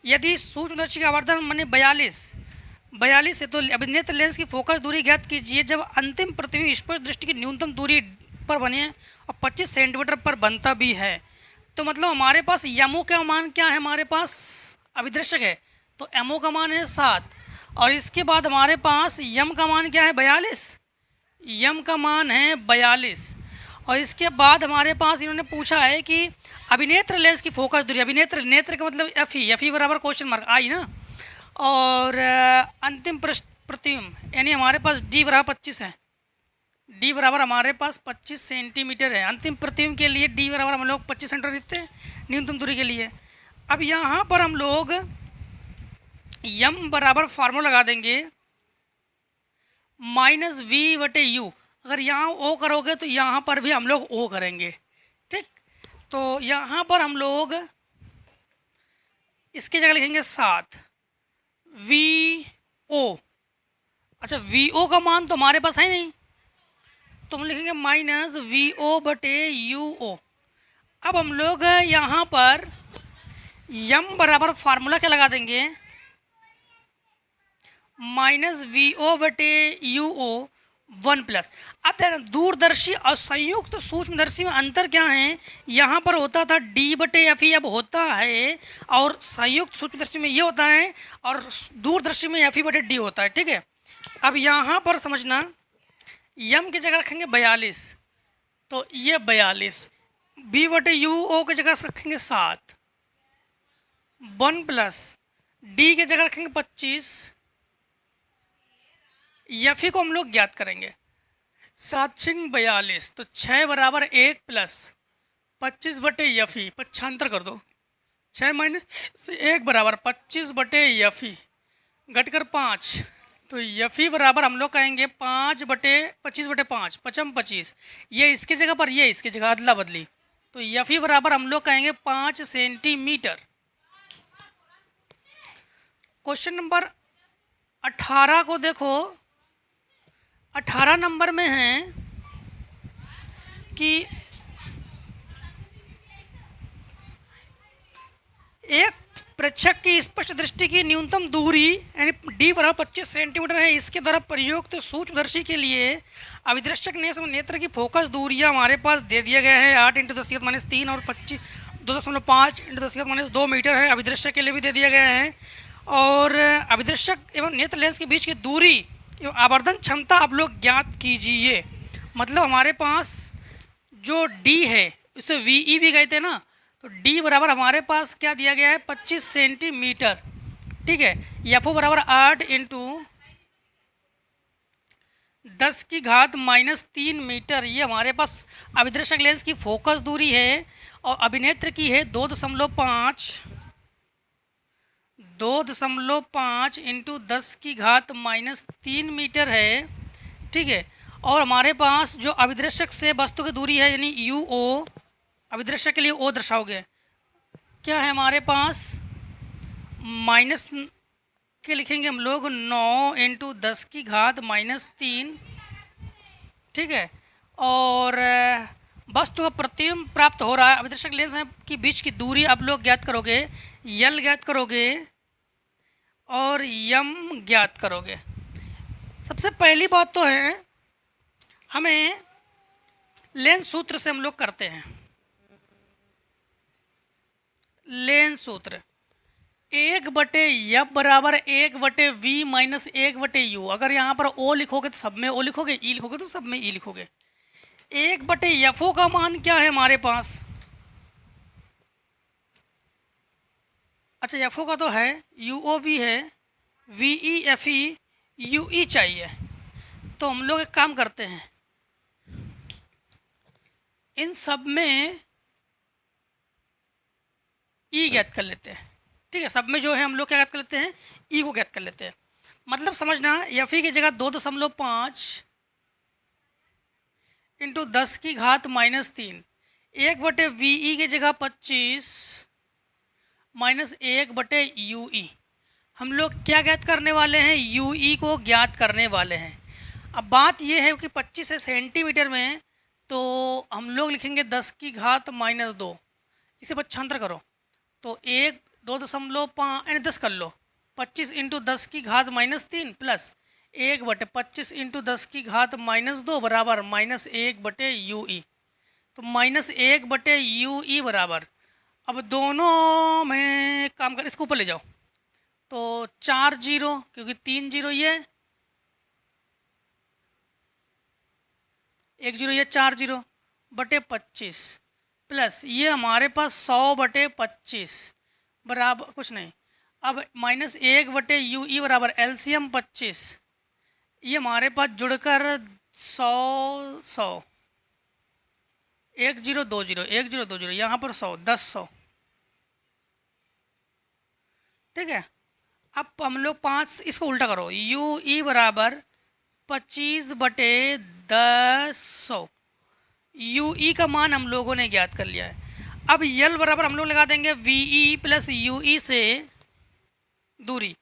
यदि सूक्ष्मदर्शी का आवर्धन माने 42 है तो अभिनेत्र लेंस की फोकस दूरी ज्ञात कीजिए जब अंतिम प्रतिबिंब स्पष्ट दृष्टि की न्यूनतम दूरी पर बने और 25 सेंटीमीटर पर बनता भी है। तो मतलब हमारे पास एमओ का मान क्या है, हमारे पास अभिदर्शक है तो एमओ का मान है 7, और इसके बाद हमारे पास यम का मान क्या है 42, यम का मान है 42, और इसके बाद हमारे पास इन्होंने पूछा है कि अभिनेत्र लेंस की फोकस दूरी, अभिनेत्र नेत्र का मतलब एफ ई बराबर क्वेश्चन मार्क आई ना, और अंतिम प्रतिबिंब यानी हमारे पास डी बराबर 25 है, डी बराबर हमारे पास 25 सेंटीमीटर है। अंतिम प्रतिबिंब के लिए डी बराबर हम लोग 25 सेंटीमीटर लिखते हैं न्यूनतम दूरी के लिए। अब यहाँ पर हम लोग यम बराबर फार्मूला लगा देंगे -v/u। अगर यहाँ ओ करोगे तो यहाँ पर भी हम लोग ओ करेंगे, ठीक। तो यहाँ पर हम लोग इसकी जगह लिखेंगे 7 VO। अच्छा, VO का मान तो हमारे पास है नहीं तो हम लिखेंगे -VO/UO। अब हम लोग यहाँ पर यम बराबर फार्मूला क्या लगा देंगे, -VO/UO 1+। अब दूरदर्शी और संयुक्त सूक्ष्मदर्शी में अंतर क्या है, यहाँ पर होता था D/FE, अब होता है, और संयुक्त सूक्ष्मदर्शी में ये होता है और दूरदर्शी में FE/D होता है, ठीक है। अब यहाँ पर समझना, यम की जगह रखेंगे 42 तो ये 42, B/UO की जगह रखेंगे 7, 1+ D की जगह रखेंगे 25, एफ को हम लोग ज्ञात करेंगे 7×42 तो 6 बराबर 1+ 25/FE, पक्षांतर कर दो, 6 - 1 बराबर 25/FE घटकर 5, तो FE बराबर हम लोग कहेंगे 5/25/5, 5×25, ये इसकी जगह पर ये इसकी जगह अदला बदली, तो FE बराबर हम लोग कहेंगे 5 सेंटीमीटर। क्वेश्चन नंबर 18 को देखो, 18 नंबर में है कि एक प्रेक्षक की स्पष्ट दृष्टि की न्यूनतम दूरी यानी डी बराबर 25 सेंटीमीटर है, इसके द्वारा प्रयुक्त सूक्ष्मदर्शी के लिए अभिदर्शक नेत्र की फोकस दूरियां हमारे पास दे दिया गया है 8 × 10⁻³ और 2.5 × 10⁻² मीटर है, अभिदर्शक के लिए भी दे दिया गया है। और अभिदर्शक एवं नेत्र लेंस के बीच की दूरी एवं आवर्धन क्षमता आप लोग ज्ञात कीजिए। मतलब हमारे पास जो D है इसे VE भी कहते हैं ना, तो D बराबर हमारे पास क्या दिया गया है 25 सेंटीमीटर, ठीक है। FO बराबर 8 × 10⁻³ मीटर, ये हमारे पास अभिदर्शक लेंस की फोकस दूरी है, और अभिनेत्र की है 2.5 × 10⁻³ मीटर है, ठीक है। और हमारे पास जो अभिदर्शक से वस्तु की दूरी है यानी UO, अभिदर्शक के लिए O दर्शाओगे, क्या है हमारे पास माइनस के लिखेंगे हम लोग 9 × 10⁻³ ठीक है। और वस्तु का प्रतिबिंब प्राप्त हो रहा है, अभिदर्शक लेंस की बीच की दूरी आप लोग ज्ञात करोगे, यल ज्ञात करोगे और यम ज्ञात करोगे। सबसे पहली बात तो है हमें लेंस सूत्र से हम लोग करते हैं, लेंस सूत्र 1/F बराबर 1/V माइनस 1/U। अगर यहाँ पर O लिखोगे तो सब में O लिखोगे, E लिखोगे तो सब में E लिखोगे। 1/FO का मान क्या है हमारे पास, अच्छा FO का तो है, UOV है, VE FE UE चाहिए। तो हम लोग एक काम करते हैं, इन सब में E ज्ञात कर लेते हैं, ठीक है। सब में जो है हम लोग क्या ज्ञात कर लेते हैं, E को ज्ञात कर लेते हैं। मतलब समझना, FE की जगह 2.5 × 10⁻³ 1/VE की जगह 25 माइनस 1/UE। हम लोग क्या ज्ञात करने वाले हैं, UE को ज्ञात करने वाले हैं। अब बात ये है कि 25 है सेंटीमीटर में, तो हम लोग लिखेंगे 10⁻²। इसे पक्षांतर करो तो 1 2.5 यानी 10 कर लो। 25 इंटू 10⁻³ प्लस 1/25 इंटू 10⁻² बराबर -1/UE। तो -1/UE बराबर, अब दोनों में काम कर, इसको ऊपर ले जाओ तो 4 0, क्योंकि 3 0 ये 1 0 ये 4 0/25 प्लस ये हमारे पास 100/25 बराबर कुछ नहीं। अब -1/UE बराबर LCM 25, ये हमारे पास जुड़कर 100 1 0 2 0 1 0 2 0, यहाँ पर 100 10 100। ठीक है, अब हम लोग 5 इसको उल्टा करो, UE बराबर 25/10 UE का मान हम लोगों ने ज्ञात कर लिया है। अब L बराबर हम लोग लगा देंगे VE प्लस UE से दूरी,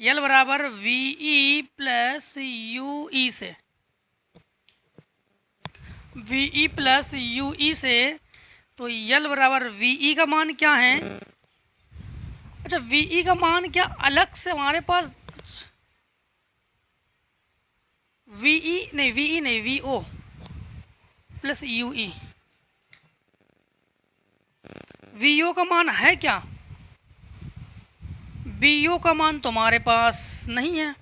L बराबर VE प्लस UE से, VE प्लस UE से, तो L बराबर VE का मान क्या है? अच्छा, VE का मान क्या अलग से हमारे पास, VE नहीं VO प्लस UE, VO का मान है क्या? VO का मान तुम्हारे पास नहीं है,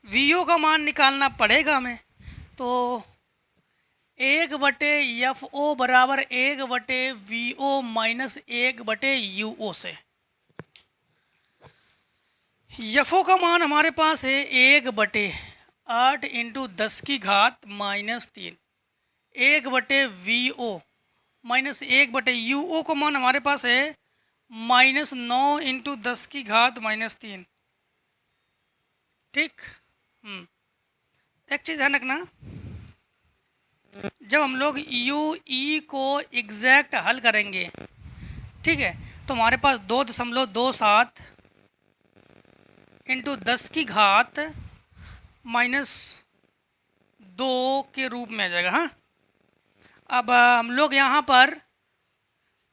VO का मान निकालना पड़ेगा हमें। तो 1/FO बराबर 1/VO माइनस 1/UO से। FO का मान हमारे पास है 1/8 इंटू 10⁻³ 1/VO माइनस 1/UO का मान हमारे पास है -9 इंटू 10⁻³ ठीक। एक चीज़ ध्यान रखना, जब हम लोग UE को एग्जैक्ट हल करेंगे, ठीक है, तो हमारे पास 2.27 इंटू 10⁻² के रूप में आ जाएगा। हाँ, अब हम लोग यहाँ पर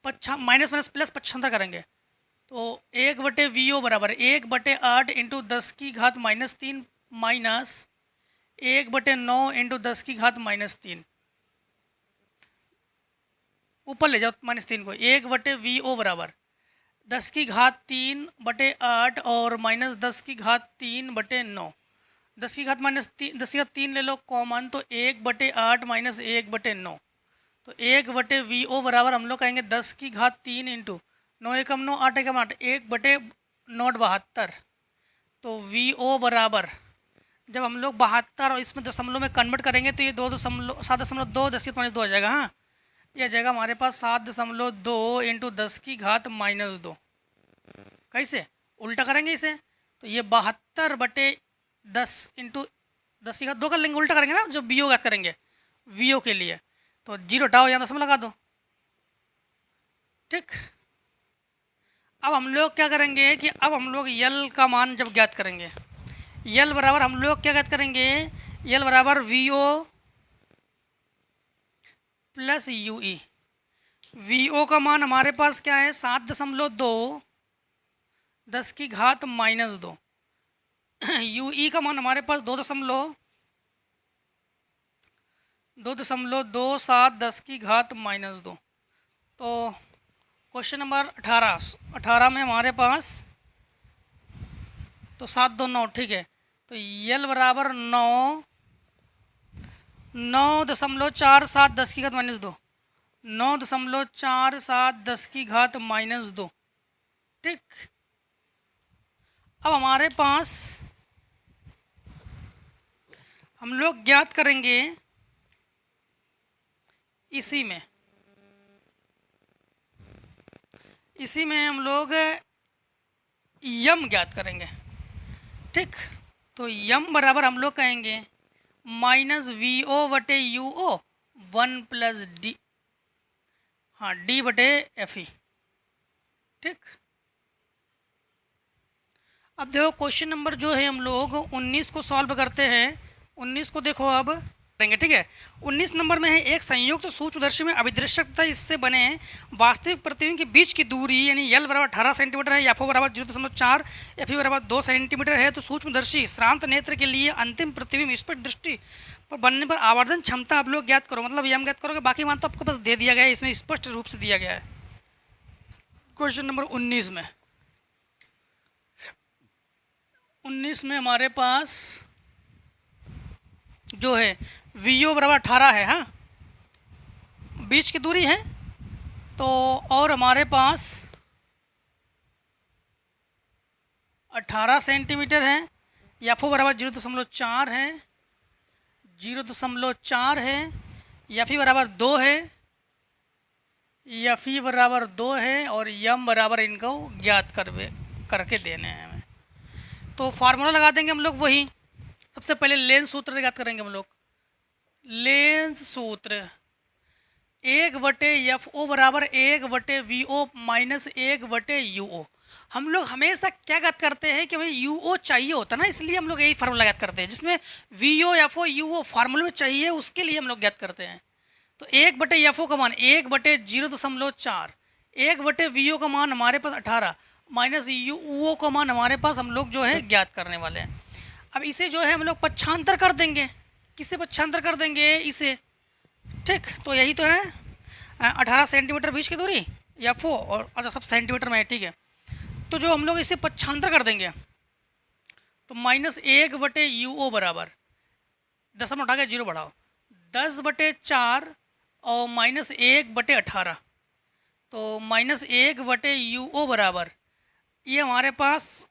माइनस माइनस प्लस पक्षांतर करेंगे, तो 1/VO बराबर 1/8 इंटू 10⁻³ माइनस 1/9 इंटू 10⁻³ ऊपर ले जाओ -3 को। 1/VO बराबर 10⁻³ और माइनस 10⁻³ 10⁻³ ले लो कॉमन, तो 1/8 माइनस 1/9, तो 1/VO बराबर हम लोग कहेंगे 10⁻³ इंटू 9 एकम 9 8 एकम 8 1/972। तो VO बराबर जब हम लोग 72 और इसमें दशमलव में कन्वर्ट करेंगे तो ये 7.2 10⁻² आ जाएगा। हाँ, ये आ जाएगा हमारे पास 7.2 इंटू 10⁻²। कैसे उल्टा करेंगे इसे, तो ये 72/10 इंटू 10⁻² कर लेंगे, उल्टा करेंगे ना जब VO ज्ञात करेंगे VO के लिए, तो 0 हटाओ यहाँ दशमलव लगा दो। ठीक, अब हम लोग क्या करेंगे कि अब हम लोग L का मान जब ज्ञात करेंगे, L बराबर हम लोग क्या ज्ञात करेंगे, L बराबर VO प्लस UE। VO का मान हमारे पास क्या है 7.2 10⁻²। UE का मान हमारे पास 2.27 10⁻²। तो क्वेश्चन नंबर 18 में हमारे पास तो 7 2 9, ठीक है, तो L बराबर 9.47 10⁻², 9.47 10⁻²। ठीक, अब हमारे पास हम लोग ज्ञात करेंगे इसी में हम लोग यम ज्ञात करेंगे। ठीक, तो यम बराबर हम लोग कहेंगे -VO/UO 1 प्लस D, हाँ D/FE। ठीक, अब देखो क्वेश्चन नंबर जो है हम लोग 19 को सॉल्व करते हैं। 19 को देखो अब करेंगे, ठीक है। 19 नंबर में है एक संयुक्त सूक्ष्मदर्शी में अभिदृश्यक तथा इससे बने वास्तविक प्रतिबिंब के बीच की दूरी यानी यल बराबर 18 सेंटीमीटर है, एफ ओ बराबर 0.4, एफ ई बराबर 2 सेंटीमीटर है। तो सूक्ष्मदर्शी श्रांत नेत्र के लिए अंतिम प्रतिबिंब स्पष्ट दृष्टि पर बनने पर आवर्धन क्षमता आप लोग ज्ञात करो, मतलब ये हम ज्ञात करोगे, बाकी मान तो आपको बस दे दिया गया है, इसमें स्पष्ट रूप से दिया गया है। क्वेश्चन नंबर 19 में 19 में हमारे पास जो है वीओ बराबर 18 है, हाँ बीच की दूरी है। तो और हमारे पास 18 सेंटीमीटर है, एफ ओ बराबर 0.4 है, 0.4 है, एफ ई बराबर 2 है, एफ ई बराबर 2 है और यम बराबर इनको ज्ञात करके देने हैं हमें। तो फार्मूला लगा देंगे हम लोग, वही सबसे पहले लेंस सूत्र ज्ञात करेंगे हम लोग। लेंस सूत्र 1/एफ ओ बराबर 1/वी ओ माइनस 1/यू ओ। हम लोग हमेशा क्या ज्ञात करते हैं कि भाई यू ओ चाहिए होता है ना, इसलिए हम लोग यही फार्मूला ज्ञात करते हैं, जिसमें V O F O U O फार्मूले में चाहिए, उसके लिए हम लोग ज्ञात करते हैं। तो 1/एफ ओ का मान 1/0.4, 1/वी ओ का मान हमारे पास 18 माइनस यू ओ का मान हमारे पास हम लोग जो है ज्ञात करने वाले हैं। अब इसे जो है हम लोग पक्षांतर कर देंगे, किससे पक्षांतर कर देंगे इसे, ठीक। तो यही तो है 18 सेंटीमीटर बीच की दूरी एफ ओ और अच्छा सब सेंटीमीटर में है, ठीक है। तो जो हम लोग इसे पक्षांतर कर देंगे तो माइनस 1/यू ओ बराबर 10 में उठा के 0 बढ़ाओ 10/4 और माइनस 1/18, तो माइनस 1/यू ओ बराबर ये हमारे पास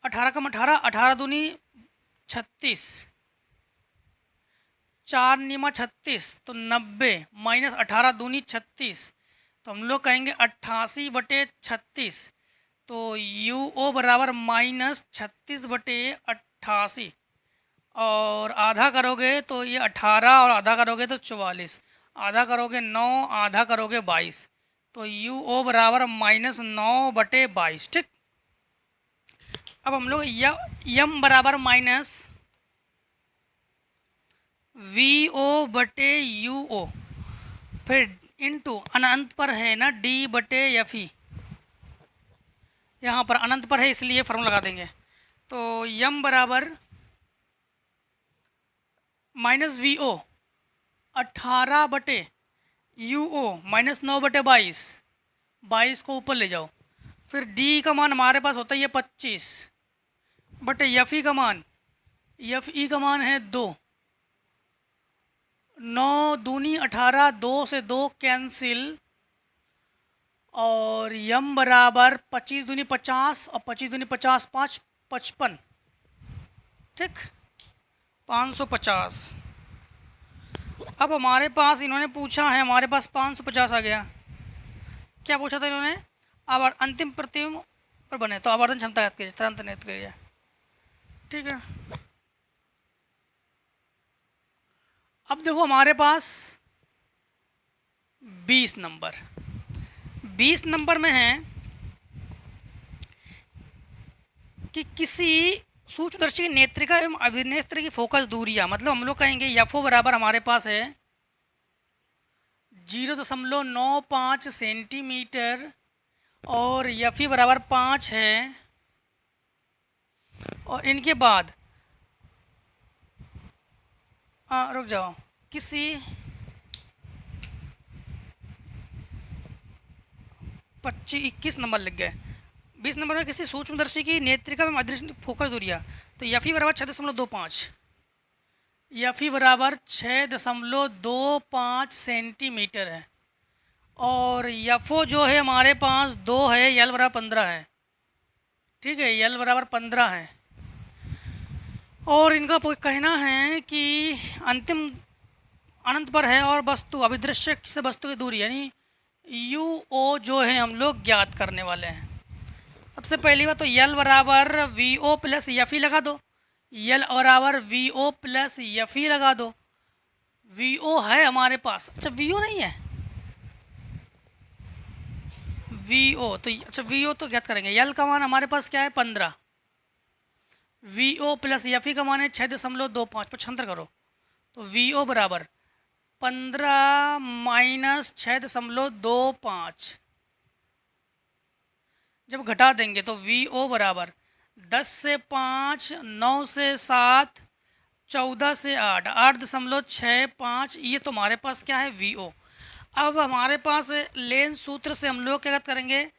18 कम 18, 18 दूनी 36, 4 नीमा 36, तो 90 माइनस 18 दूनी 36, तो हम लोग कहेंगे 88/36। तो यू ओ बराबर माइनस 36/88 और आधा करोगे तो ये 18 और आधा करोगे तो 44, आधा करोगे 9, आधा करोगे 22, तो यू ओ बराबर माइनस 9/22, ठीक। अब हम लोग यम बराबर माइनस वी ओ बटे यू ओ, फिर इनटू अनंत पर है ना d/एफ ई, यहाँ पर अनंत पर है इसलिए फॉर्मूला लगा देंगे। तो यम बराबर माइनस वी ओ 18/यू ओ माइनस 9/22, 22 को ऊपर ले जाओ, फिर d का मान हमारे पास होता है ये 25 बटे एफ ई का मान, एफ ई का मान है 2, 9 दूनी 18, 2 से 2 कैंसिल और यम बराबर 25 दूनी 50 और 25 दूनी 50, 5 55, ठीक 550। अब हमारे पास इन्होंने पूछा है, हमारे पास 550 आ गया। क्या पूछा था इन्होंने, अब अंतिम प्रतिबिंब पर बने तो आवर्धन क्षमता याद कीजिए, तुरंत नेत्र कीजिए, ठीक है। अब देखो हमारे पास 20 नंबर में है कि किसी सूक्ष्मदर्शी नेत्रिका एवं अभिनेत्र की फोकस दूरियां, मतलब हम लोग कहेंगे एफ ओ बराबर हमारे पास है 0.95 सेंटीमीटर और एफ ई बराबर 5 है, और इनके बाद रुक जाओ, किसी 21 नंबर लिख गए। 20 नंबर में किसी सूक्ष्मदर्शी की नेत्रिका में अदृश्य फोकस दूरियां, तो एफ ई बराबर 6.25, एफ ई बराबर 6.25 सेंटीमीटर है, और एफ ओ जो है हमारे पास 2 है, यल बराबर 15 है, ठीक है, यल बराबर 15 है। और इनका कहना है कि अंतिम अनंत पर है और वस्तु अभिदृश्य से वस्तु की दूरी यानी यू ओ जो है हम लोग ज्ञात करने वाले हैं। सबसे पहली बात तो यल बराबर V O plus F E लगा दो, यल बराबर V O plus F E लगा दो। वी ओ है हमारे पास, अच्छा वी ओ नहीं है, वी ओ तो अच्छा वी ओ तो ज्ञात करेंगे। यल का मान हमारे पास क्या है 15, V O plus F E का मान है 6.25, पक्षांतर करो तो वी ओ बराबर 15 माइनस 6.25, जब घटा देंगे तो वी ओ बराबर 10 से 5, 9 से 7, 14 से 8, 8.65, ये तो हमारे पास क्या है वी ओ। अब हमारे पास लेन सूत्र से हम लोग क्या करेंगे,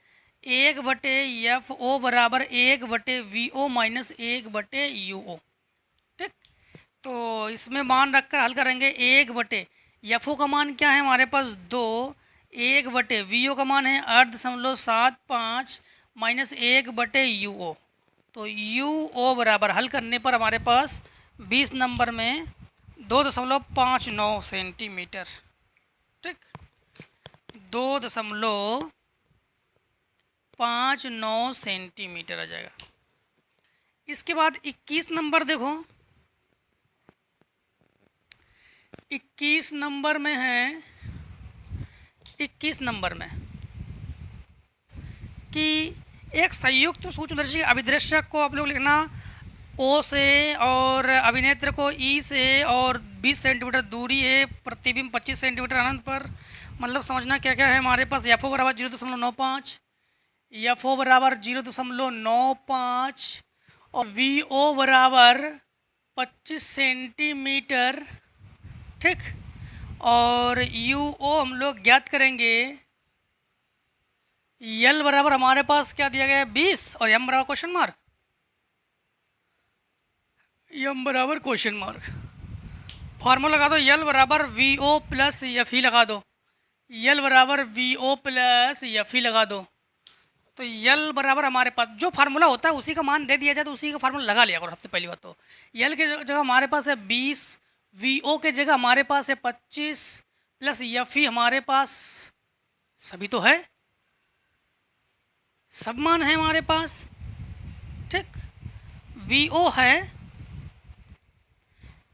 1/F_O बराबर 1/VO माइनस 1/UO। ठीक, तो इसमें मान रखकर हल करेंगे। 1/F_O का मान क्या है हमारे पास 2, 1/VO का मान है 8.75 माइनस 1/UO। तो UO बराबर हल करने पर हमारे पास 20 नंबर में 2.59 सेंटीमीटर। ठीक, 2.59 सेंटीमीटर आ जाएगा। इसके बाद 21 नंबर देखो, 21 नंबर में है, 21 नंबर में कि एक संयुक्त सूक्ष्मदर्शी अभिदृश्यक को आप लोग लिखना ओ से और अभिनेत्र को ई से और 20 सेंटीमीटर दूरी है, प्रतिबिंब 25 सेंटीमीटर अनंत पर। मतलब समझना क्या क्या है हमारे पास, एफ ओ बराबर 0.95, एफ ओ बराबर 0.95 और वी ओ बराबर 25 सेंटीमीटर। ठीक, और यू ओ हम लोग ज्ञात करेंगे। यल बराबर हमारे पास क्या दिया गया है 20 और एम बराबर क्वेश्चन मार्क, एम बराबर क्वेश्चन मार्क। फार्मूला लगा दो, यल बराबर V O plus F E लगा दो, यल बराबर V O plus F E लगा दो। तो यल बराबर हमारे पास जो फार्मूला होता है उसी का मान दे दिया जाए तो उसी का फार्मूला लगा लिया करो। सबसे पहली बात तो यल के जगह हमारे पास है 20, वी ओ के जगह हमारे पास है 25 प्लस एफ ई हमारे पास सभी तो है, सब मान है हमारे पास। ठीक, वी ओ है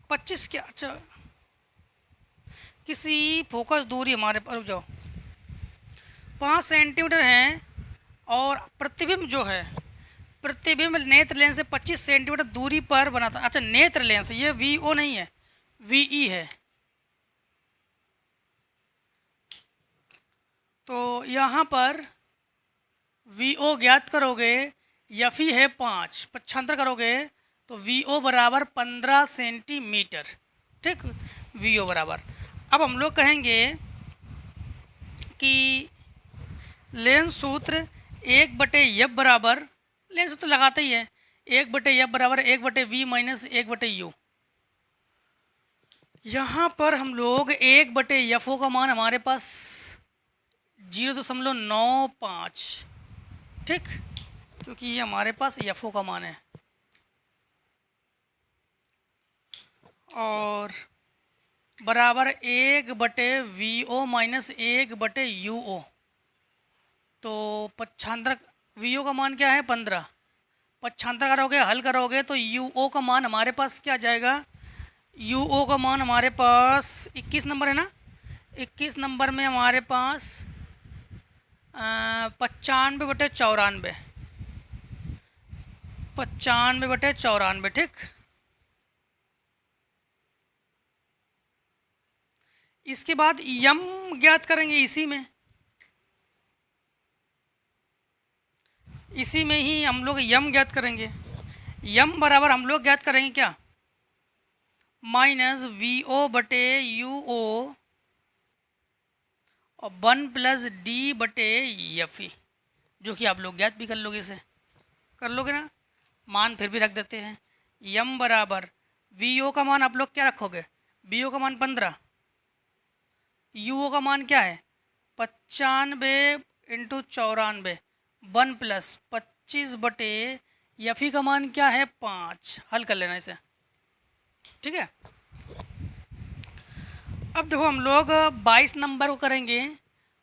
25 क्या, अच्छा किसी फोकस दूरी हमारे पास, रुक जाओ, 5 सेंटीमीटर है और प्रतिबिंब जो है, प्रतिबिंब नेत्र लेंस से 25 सेंटीमीटर दूरी पर बना था। अच्छा नेत्र लेंस, ये वी ओ नहीं है, वी ई है। तो यहाँ पर वी ओ ज्ञात करोगे, एफ ई है 5, पक्षांतर करोगे तो वी ओ बराबर 15 सेंटीमीटर। ठीक, वी ओ बराबर। अब हम लोग कहेंगे कि लेंस सूत्र 1/F बराबर, लेंस सूत्र लगाते ही है, 1/F बराबर 1/V माइनस 1/U। यहाँ पर हम लोग 1/FO का मान हमारे पास 0.95, ठीक, क्योंकि ये हमारे पास FO का मान है, और बराबर 1/VO माइनस 1/UO। तो पक्षांतर VO का मान क्या है 15, पक्षांतर करोगे हल करोगे तो UO का मान हमारे पास क्या जाएगा, UO का मान हमारे पास 21 नंबर है ना, 21 नंबर में हमारे पास 95/94, 95/94। ठीक, इसके बाद यम ज्ञात करेंगे, इसी में ही हम लोग यम ज्ञात करेंगे। यम बराबर हम लोग ज्ञात करेंगे क्या, -VO/UO और 1+D/FE, जो कि आप लोग ज्ञात भी कर लोगे, इसे कर लोगे ना, मान फिर भी रख देते हैं। यम बराबर VO का मान आप लोग क्या रखोगे, VO का मान 15, UO का मान क्या है 95 × 94, 1+25/FE का मान क्या है 5। हल कर लेना इसे, ठीक है। अब देखो हम लोग 22 नंबर को करेंगे।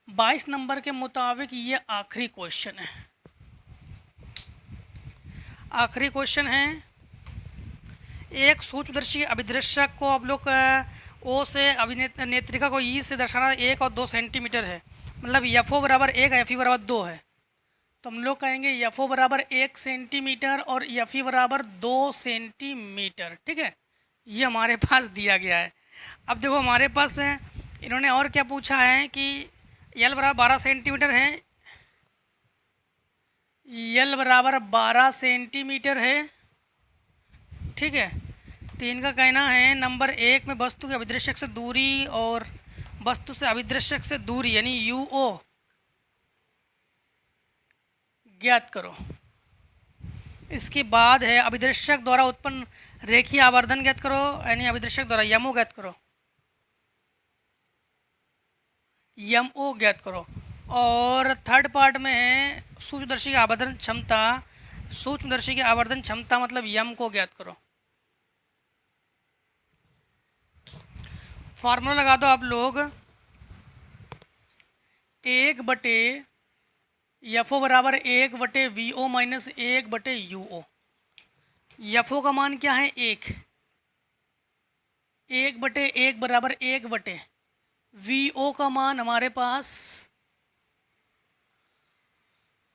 22 नंबर के मुताबिक ये आखिरी क्वेश्चन है, आखिरी क्वेश्चन है। एक सूक्ष्मदर्शी अभिदृश्यक को आप लोग ओ से नेत्रिका को ई से दर्शाना 1 और 2 सेंटीमीटर है, मतलब FO बराबर 1 FE बराबर 2 है। तो हम लोग कहेंगे एफ ओ बराबर 1 सेंटीमीटर और एफ ई बराबर 2 सेंटीमीटर। ठीक है, ये हमारे पास दिया गया है। अब देखो हमारे पास इन्होंने और क्या पूछा है कि यल बराबर 12 सेंटीमीटर है, यल बराबर 12 सेंटीमीटर है। ठीक है, तो इनका कहना है नंबर 1 में वस्तु के अभिदृश्यक से दूरी और वस्तु से अभिदृश्यक से दूरी यानी UO ज्ञात करो। इसके बाद है अभिदृश्यक द्वारा उत्पन्न रेखीय आवर्धन ज्ञात करो, यानी अभिदृश्यक द्वारा यमो ज्ञात करो, यमओ ज्ञात करो। और थर्ड पार्ट में है सूक्ष्मदर्शी की आवर्धन क्षमता, सूक्ष्मदर्शी की आवर्धन क्षमता मतलब यम को ज्ञात करो। फार्मूला लगा दो आप लोग, 1/, एफ ओ बराबर 1/VO minus 1/UO। F O का मान क्या है 1/1 बराबर 1/, VO का मान हमारे पास,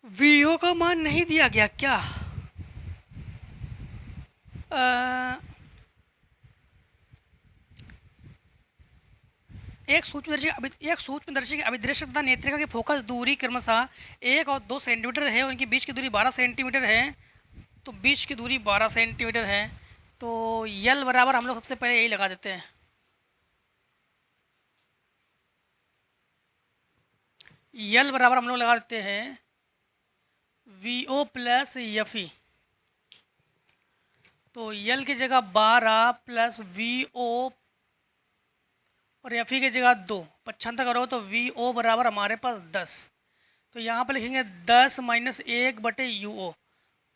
VO का मान नहीं दिया गया क्या? एक सूक्ष्मदर्शी की अभिदृश्य तथा नेत्रिका की फोकस दूरी क्रमशः 1 और 2 सेंटीमीटर है, उनके बीच की दूरी 12 सेंटीमीटर है। तो बीच की दूरी 12 सेंटीमीटर है, तो यल बराबर हम लोग सबसे पहले यही लगा देते हैं, यल बराबर हम लोग लगा देते हैं VO प्लस एफ ई। तो यल की जगह 12 प्लस VO और एफ ई की जगह 2, 75 करो तो VO बराबर हमारे पास 10। तो यहाँ पर लिखेंगे 10 माइनस 1/UO,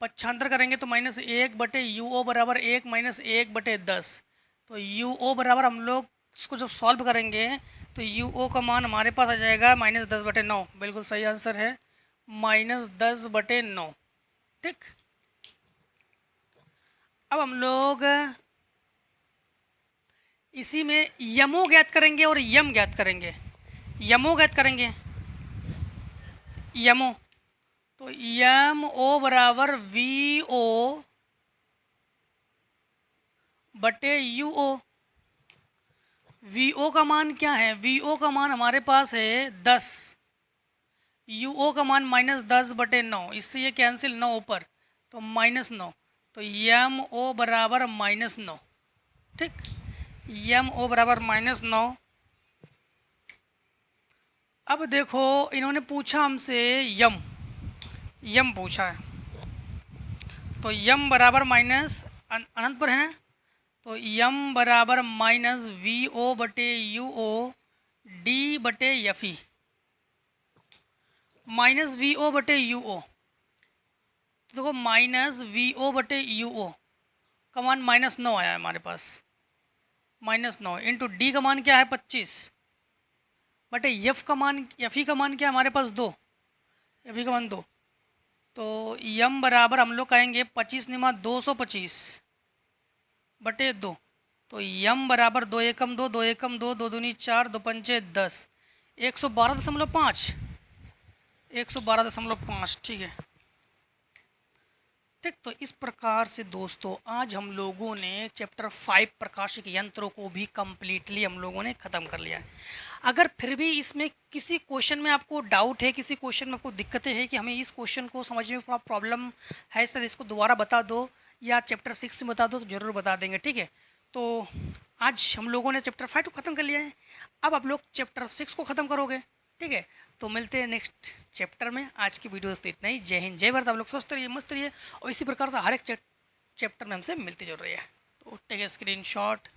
75 करेंगे तो -1/UO बराबर 1 माइनस 1/10। तो UO बराबर हम लोग इसको जब सॉल्व करेंगे तो UO का मान हमारे पास आ जाएगा -10/9। बिल्कुल सही आंसर है, -10/9। ठीक, अब हम लोग इसी में यमो ज्ञात करेंगे और यम ज्ञात करेंगे। यमो ज्ञात करेंगे, यमो तो यम ओ बराबर VO बटे UO। VO का मान क्या है? VO का मान हमारे पास है 10, UO का मान -10/9, इससे ये कैंसिल 9 ऊपर तो -9, तो यम ओ बराबर -9। ठीक, यम ओ बराबर -9। अब देखो इन्होंने पूछा हमसे यम पूछा है, तो यम बराबर माइनस अनंत पर है ना, तो यम बराबर -VO/UO D/FE, -VO/UO। तो देखो -VO/UO का मान -9 आया है हमारे पास, -9 इंटू डी का मान क्या है 25 बटे एफ का मान, एफ ई का मान क्या है हमारे पास 2, एफ ई का मान 2। तो यम बराबर हम लोग कहेंगे 25 निमा 225 बटे 2। तो यम बराबर 2 एकम 2, 2 एकम 2, 2 दूनी 4, 2 पंचे 10, 112.5, 112.5। ठीक है, ठीक। तो इस प्रकार से दोस्तों आज हम लोगों ने चैप्टर 5 प्रकाशिक यंत्रों को भी कम्प्लीटली हम लोगों ने ख़त्म कर लिया है। अगर फिर भी इसमें किसी क्वेश्चन में आपको डाउट है, किसी क्वेश्चन में आपको दिक्कतें हैं कि हमें इस क्वेश्चन को समझने में थोड़ा प्रॉब्लम है सर, इसको दोबारा बता दो या चैप्टर 6 में बता दो, तो ज़रूर बता देंगे। ठीक है, तो आज हम लोगों ने चैप्टर 5 को ख़त्म कर लिया है, अब आप लोग चैप्टर 6 को ख़त्म करोगे। ठीक है, तो मिलते हैं नेक्स्ट चैप्टर में। आज की वीडियो से इतना ही। जय हिंद, जय भारत। आप लोग स्वस्थ रहिए, मस्त रहिए और इसी प्रकार से हर एक चैप्टर में हमसे मिलते जुड़ रही है। तो टेक ए स्क्रीनशॉट।